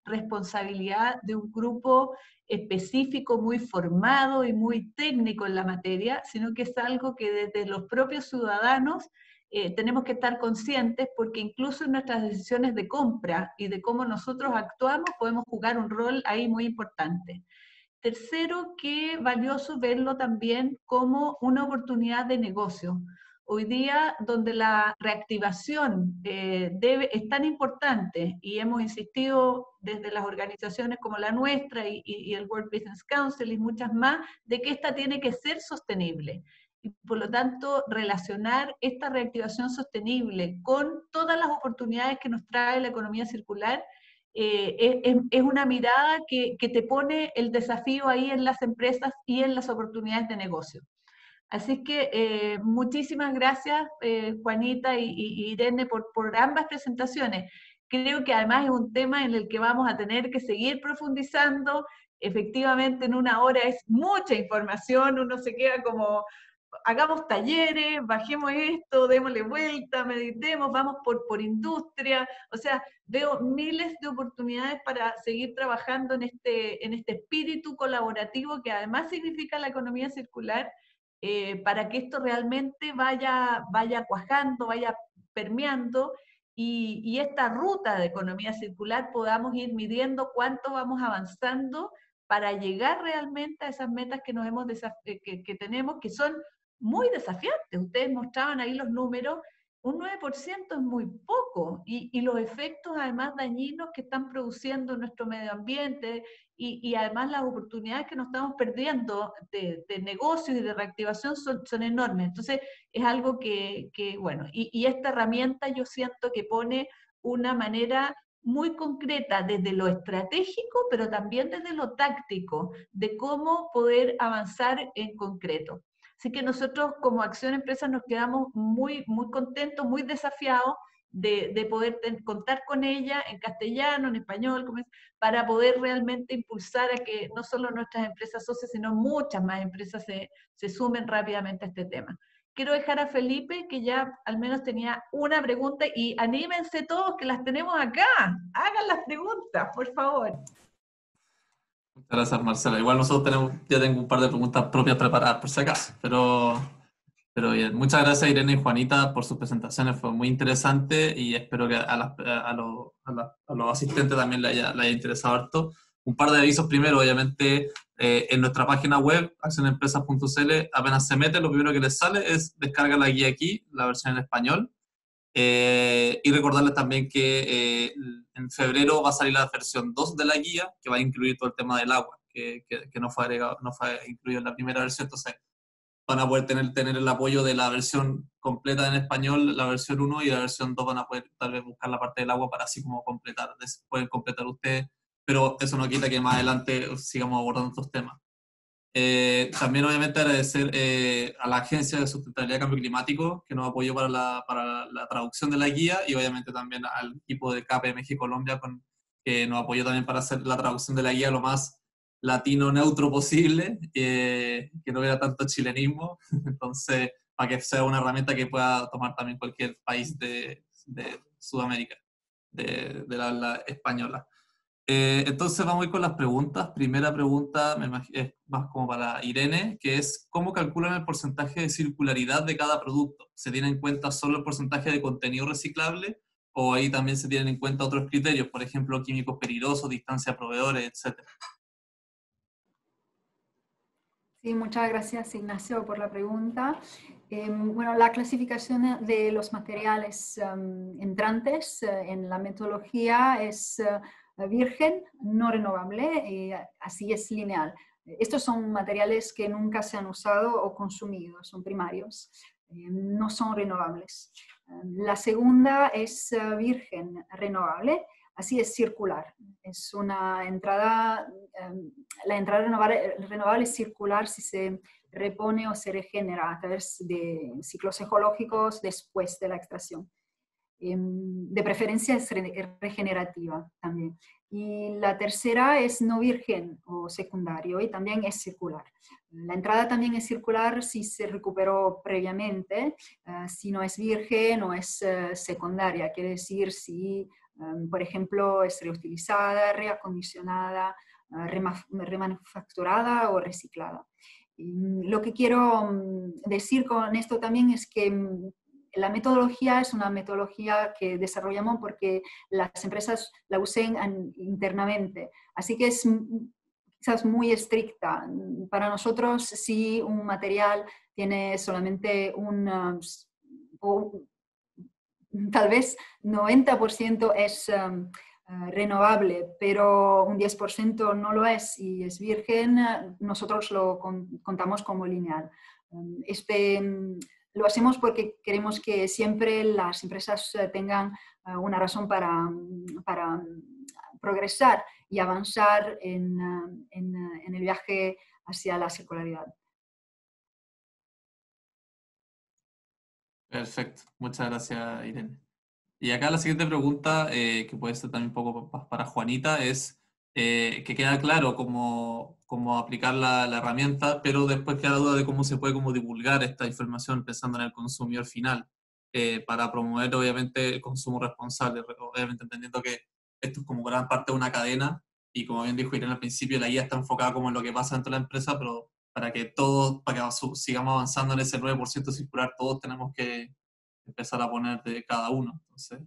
responsabilidad de un grupo específico, muy formado y muy técnico en la materia, sino que es algo que desde los propios ciudadanos tenemos que estar conscientes, porque incluso en nuestras decisiones de compra y de cómo nosotros actuamos podemos jugar un rol ahí muy importante. Tercero, que valioso verlo también como una oportunidad de negocio. Hoy día, donde la reactivación es tan importante, y hemos insistido desde las organizaciones como la nuestra y el World Business Council y muchas más, de que esta tiene que ser sostenible. Y por lo tanto, relacionar esta reactivación sostenible con todas las oportunidades que nos trae la economía circular es una mirada que te pone el desafío ahí en las empresas y en las oportunidades de negocio. Así que muchísimas gracias, Juanita y Irene, por ambas presentaciones. Creo que además es un tema en el que vamos a tener que seguir profundizando. Efectivamente, en una hora es mucha información, uno se queda como, hagamos talleres, bajemos esto, démosle vuelta, meditemos, vamos por industria. O sea, veo miles de oportunidades para seguir trabajando en este espíritu colaborativo que además significa la economía circular, para que esto realmente vaya cuajando, vaya permeando, y esta ruta de economía circular podamos ir midiendo cuánto vamos avanzando para llegar realmente a esas metas que, que tenemos, que son muy desafiantes. Ustedes mostraban ahí los números, un 9% es muy poco, y los efectos además dañinos que están produciendo en nuestro medio ambiente, y además las oportunidades que nos estamos perdiendo de negocios y de reactivación son enormes. Entonces es algo que bueno, y esta herramienta yo siento que pone una manera muy concreta desde lo estratégico, pero también desde lo táctico, de cómo poder avanzar en concreto. Así que nosotros como Acción Empresa nos quedamos muy, muy contentos, muy desafiados de poder contar con ella en castellano, en español, para poder realmente impulsar a que no solo nuestras empresas socias, sino muchas más empresas se sumen rápidamente a este tema. Quiero dejar a Felipe, que ya al menos tenía una pregunta, y anímense todos que las tenemos acá. Hagan las preguntas, por favor. Muchas gracias, Marcela. Igual nosotros ya tengo un par de preguntas propias preparadas, por si acaso, pero bien. Muchas gracias, Irene y Juanita, por sus presentaciones, fue muy interesante, y espero que a los asistentes también les haya interesado harto. Un par de avisos primero, obviamente, en nuestra página web, accionempresas.cl, apenas se mete, lo primero que les sale es descarga la guía aquí, la versión en español. Y recordarles también que en febrero va a salir la versión 2 de la guía, que va a incluir todo el tema del agua, que no fue incluido en la primera versión. Entonces van a poder tener el apoyo de la versión completa en español, la versión 1, y la versión 2 van a poder tal vez buscar la parte del agua para así como pueden completar ustedes, pero eso no quita que más adelante sigamos abordando otros temas. También obviamente agradecer a la Agencia de Sustentabilidad y Cambio Climático, que nos apoyó para la traducción de la guía, y obviamente también al equipo de KPMG Colombia, que nos apoyó también para hacer la traducción de la guía lo más latino neutro posible, que no hubiera tanto chilenismo. Entonces para que sea una herramienta que pueda tomar también cualquier país de Sudamérica, de la habla española. Entonces vamos a ir con las preguntas. Primera pregunta es más como para Irene, que es ¿cómo calculan el porcentaje de circularidad de cada producto? ¿Se tiene en cuenta solo el porcentaje de contenido reciclable o ahí también se tienen en cuenta otros criterios, por ejemplo, químicos peligrosos, distancia a proveedores, etcétera? Sí, muchas gracias, Ignacio, por la pregunta. Bueno, la clasificación de los materiales entrantes en la metodología es virgen, no renovable, así es lineal. Estos son materiales que nunca se han usado o consumido, son primarios, no son renovables. La segunda es virgen, renovable, así es circular. Es una entrada, la entrada renovable es circular si se repone o se regenera a través de ciclos ecológicos después de la extracción. De preferencia es regenerativa también. Y la tercera es no virgen o secundario y también es circular. La entrada también es circular si se recuperó previamente, si no es virgen o es secundaria, quiere decir si, por ejemplo, es reutilizada, reacondicionada, remanufacturada o reciclada. Lo que quiero decir con esto también es que la metodología es una metodología que desarrollamos porque las empresas la usen internamente. Así que es quizás muy estricta. Para nosotros, si un material tiene solamente tal vez 90% es renovable, pero un 10% no lo es y es virgen, nosotros lo contamos como lineal. Lo hacemos porque queremos que siempre las empresas tengan una razón para progresar y avanzar en el viaje hacia la circularidad. Perfecto, muchas gracias, Irene. Y acá la siguiente pregunta, que puede ser también un poco para Juanita, es que queda claro cómo aplicar la herramienta, pero después queda la duda de cómo se puede divulgar esta información pensando en el consumidor final, para promover obviamente el consumo responsable, obviamente entendiendo que esto es como gran parte de una cadena, y como bien dijo Irene al principio, la guía está enfocada como en lo que pasa dentro de la empresa, pero para que todos, para que sigamos avanzando en ese 9% circular, todos tenemos que empezar a poner de cada uno. Entonces,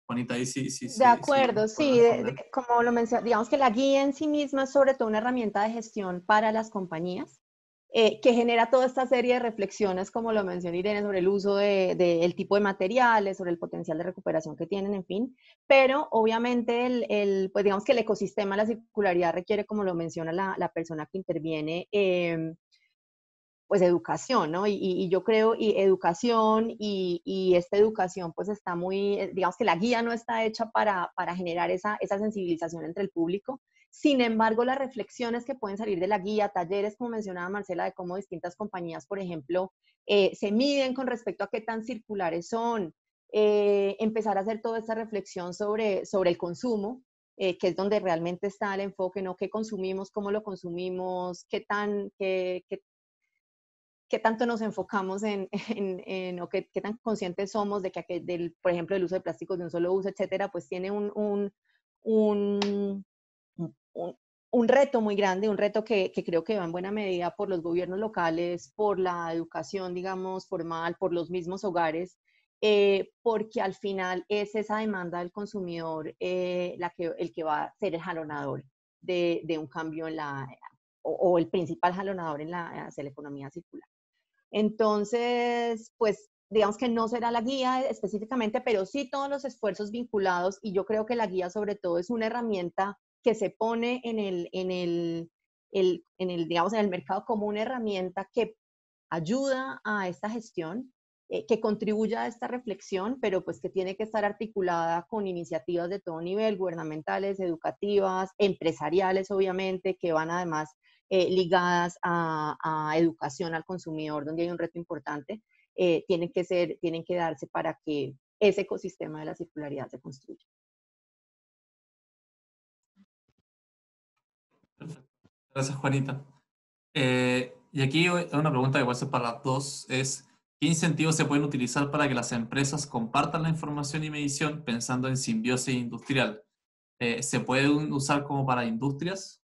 Juanita, ahí De acuerdo, sí, responder. como lo mencioné, digamos que la guía en sí misma es sobre todo una herramienta de gestión para las compañías, que genera toda esta serie de reflexiones, como lo mencionó Irene, sobre el uso del tipo de materiales, sobre el potencial de recuperación que tienen, en fin, pero obviamente pues digamos que el ecosistema de la circularidad requiere, como lo menciona la persona que interviene, pues educación, ¿no? Y yo creo, y educación, y esta educación pues está muy, digamos que la guía no está hecha para generar esa sensibilización entre el público. Sin embargo, las reflexiones que pueden salir de la guía, talleres, como mencionaba Marcela, de cómo distintas compañías, por ejemplo, se miden con respecto a qué tan circulares son, empezar a hacer toda esta reflexión sobre el consumo, que es donde realmente está el enfoque, ¿no? ¿Qué consumimos, cómo lo consumimos, qué tanto nos enfocamos o qué tan conscientes somos de que por ejemplo, el uso de plásticos de un solo uso, etcétera, pues tiene un reto muy grande, un reto que creo que va en buena medida por los gobiernos locales, por la educación, digamos, formal, por los mismos hogares, porque al final es esa demanda del consumidor el que va a ser el jalonador de un cambio o el principal jalonador hacia la economía circular. Entonces, pues digamos que no será la guía específicamente, pero sí todos los esfuerzos vinculados, y yo creo que la guía sobre todo es una herramienta que se pone digamos, en el mercado como una herramienta que ayuda a esta gestión, que contribuya a esta reflexión, pero pues que tiene que estar articulada con iniciativas de todo nivel, gubernamentales, educativas, empresariales, obviamente, que van además ligadas a educación al consumidor, donde hay un reto importante, tienen que darse para que ese ecosistema de la circularidad se construya. Perfecto. Gracias, Juanita. Y aquí una pregunta que puede ser para las dos es, ¿Qué incentivos se pueden utilizar para que las empresas compartan la información y medición pensando en simbiosis industrial? ¿Se pueden usar como para industrias?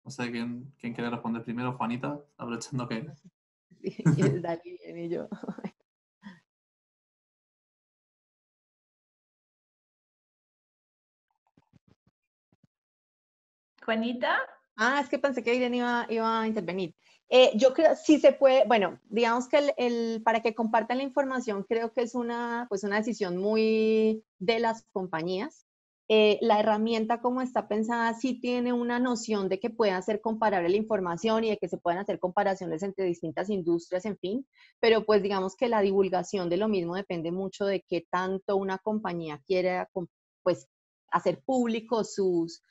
No sé quién quiere responder primero, Juanita, aprovechando que... Sí, y es Dani, bien, y yo. Juanita. Ah, es que pensé que Irene iba a intervenir. Yo creo, sí se puede, bueno, digamos que para que compartan la información, creo que es pues una decisión muy de las compañías. La herramienta como está pensada sí tiene una noción de que pueda ser comparable la información y de que se puedan hacer comparaciones entre distintas industrias, en fin, pero pues digamos que la divulgación de lo mismo depende mucho de qué tanto una compañía quiera, pues, hacer públicos sus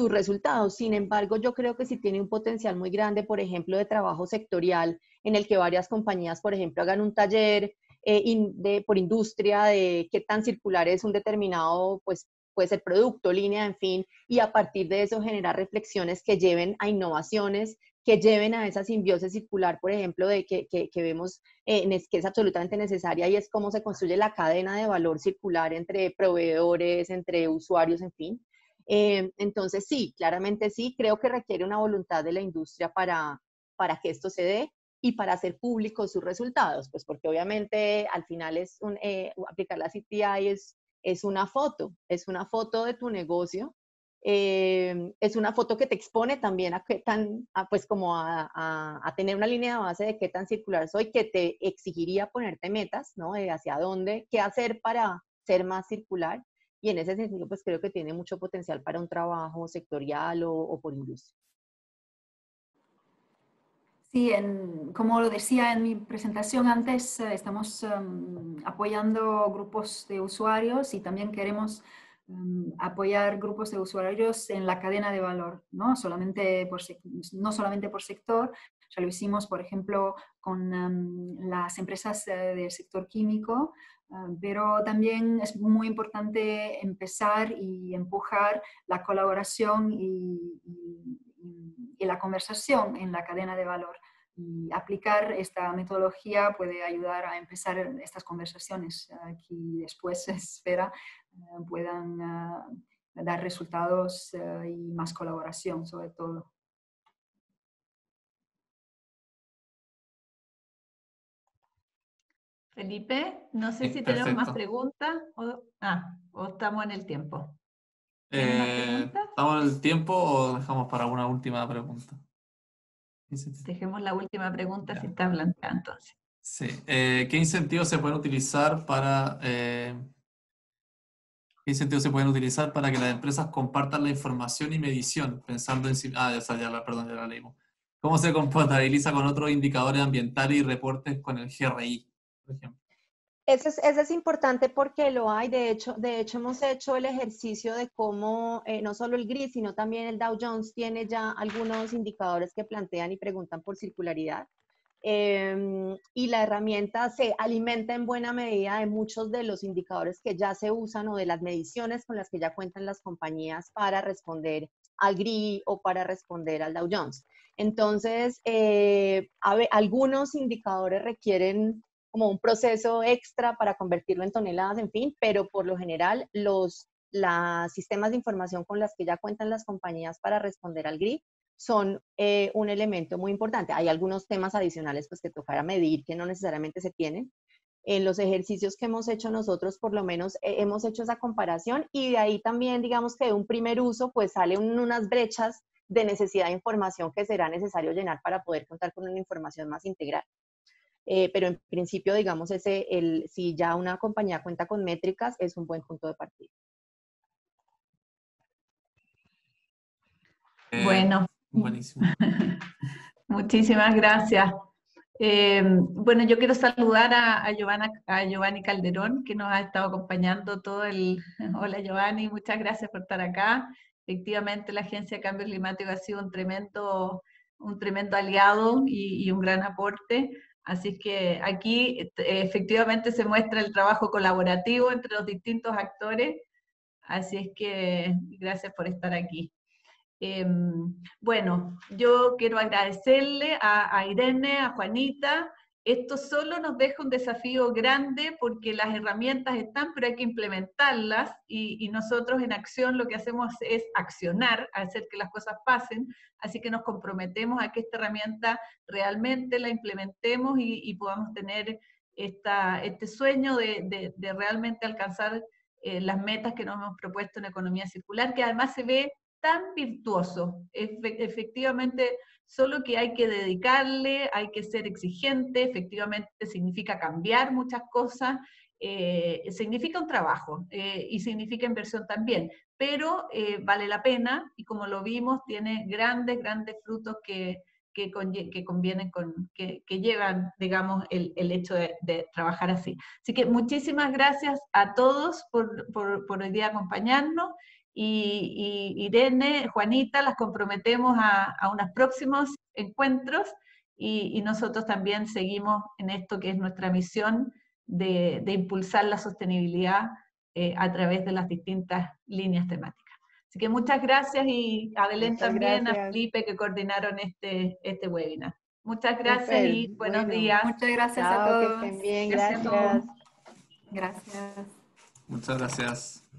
resultados. Sin embargo, yo creo que sí tiene un potencial muy grande, por ejemplo, de trabajo sectorial, en el que varias compañías, por ejemplo, hagan un taller por industria de qué tan circular es un determinado, pues, puede ser producto, línea, en fin, y a partir de eso generar reflexiones que lleven a innovaciones, que lleven a esa simbiosis circular, por ejemplo, de que vemos que es absolutamente necesaria, y es cómo se construye la cadena de valor circular entre proveedores, entre usuarios, en fin. Entonces, sí, claramente sí, creo que requiere una voluntad de la industria para que esto se dé y para hacer públicos sus resultados, pues porque obviamente al final aplicar la CTI es una foto de tu negocio, es una foto que te expone también a qué tan, pues como a tener una línea de base de qué tan circular soy, que te exigiría ponerte metas, ¿no? De hacia dónde, qué hacer para ser más circular. Y en ese sentido, pues creo que tiene mucho potencial para un trabajo sectorial o por industria. Sí, como lo decía en mi presentación antes, estamos apoyando grupos de usuarios y también queremos apoyar grupos de usuarios en la cadena de valor, ¿no? No solamente por sector. Ya lo hicimos, por ejemplo, con las empresas del sector químico, pero también es muy importante empezar y empujar la colaboración y la conversación en la cadena de valor. Y aplicar esta metodología puede ayudar a empezar estas conversaciones que después se espera puedan dar resultados y más colaboración sobre todo. Felipe, no sé si tenemos más Perfecto. preguntas o estamos en el tiempo. ¿Tienes más preguntas? ¿Estamos en el tiempo o dejamos para una última pregunta? Dejemos la última pregunta Ya. si está planteada entonces. Sí. ¿Qué incentivos se pueden utilizar ¿qué incentivos se pueden utilizar para que las empresas compartan la información y medición? Pensando en... perdón, ya la leímos. ¿Cómo se compatibiliza con otros indicadores ambientales y reportes con el GRI, por ejemplo? Ese es importante porque lo hay. De hecho hemos hecho el ejercicio de cómo no solo el GRI, sino también el Dow Jones tiene ya algunos indicadores que plantean y preguntan por circularidad. Y la herramienta se alimenta en buena medida de muchos de los indicadores que ya se usan o de las mediciones con las que ya cuentan las compañías para responder al GRI o para responder al Dow Jones. Entonces, algunos indicadores requieren como un proceso extra para convertirlo en toneladas, en fin, pero por lo general los sistemas de información con las que ya cuentan las compañías para responder al GRI son un elemento muy importante. Hay algunos temas adicionales pues, que tocará medir que no necesariamente se tienen. En los ejercicios que hemos hecho nosotros, por lo menos hemos hecho esa comparación y de ahí también, digamos que de un primer uso, pues salen unas brechas de necesidad de información que será necesario llenar para poder contar con una información más integral. Pero en principio, digamos, si ya una compañía cuenta con métricas, es un buen punto de partida. Bueno, Buenísimo. muchísimas gracias. Bueno, yo quiero saludar a Giovanni Calderón, que nos ha estado acompañando todo el... Hola Giovanni, muchas gracias por estar acá. Efectivamente, la Agencia de Cambio Climático ha sido un tremendo aliado y un gran aporte. Así que aquí efectivamente se muestra el trabajo colaborativo entre los distintos actores. Así es que gracias por estar aquí. Bueno, yo quiero agradecerle a Irene, a Juanita. Esto solo nos deja un desafío grande porque las herramientas están, pero hay que implementarlas y nosotros en Acción lo que hacemos es accionar, hacer que las cosas pasen, así que nos comprometemos a que esta herramienta realmente la implementemos y podamos tener este sueño de realmente alcanzar las metas que nos hemos propuesto en economía circular, que además se ve tan virtuoso. Efectivamente, solo que hay que dedicarle, hay que ser exigente, efectivamente significa cambiar muchas cosas, significa un trabajo y significa inversión también, pero vale la pena y como lo vimos, tiene grandes, grandes frutos que convienen que llevan, digamos, el hecho de trabajar así. Así que muchísimas gracias a todos por hoy día acompañarnos. Y Irene, Juanita, las comprometemos a unos próximos encuentros y nosotros también seguimos en esto que es nuestra misión de impulsar la sostenibilidad a través de las distintas líneas temáticas. Así que muchas gracias y a Belén Muchas también, a gracias. Felipe que coordinaron este webinar. Muchas gracias Súper, y buenos bueno. días. Muchas gracias a Chao, que todos. estén bien, Gracias a todos. gracias. Gracias. Muchas gracias.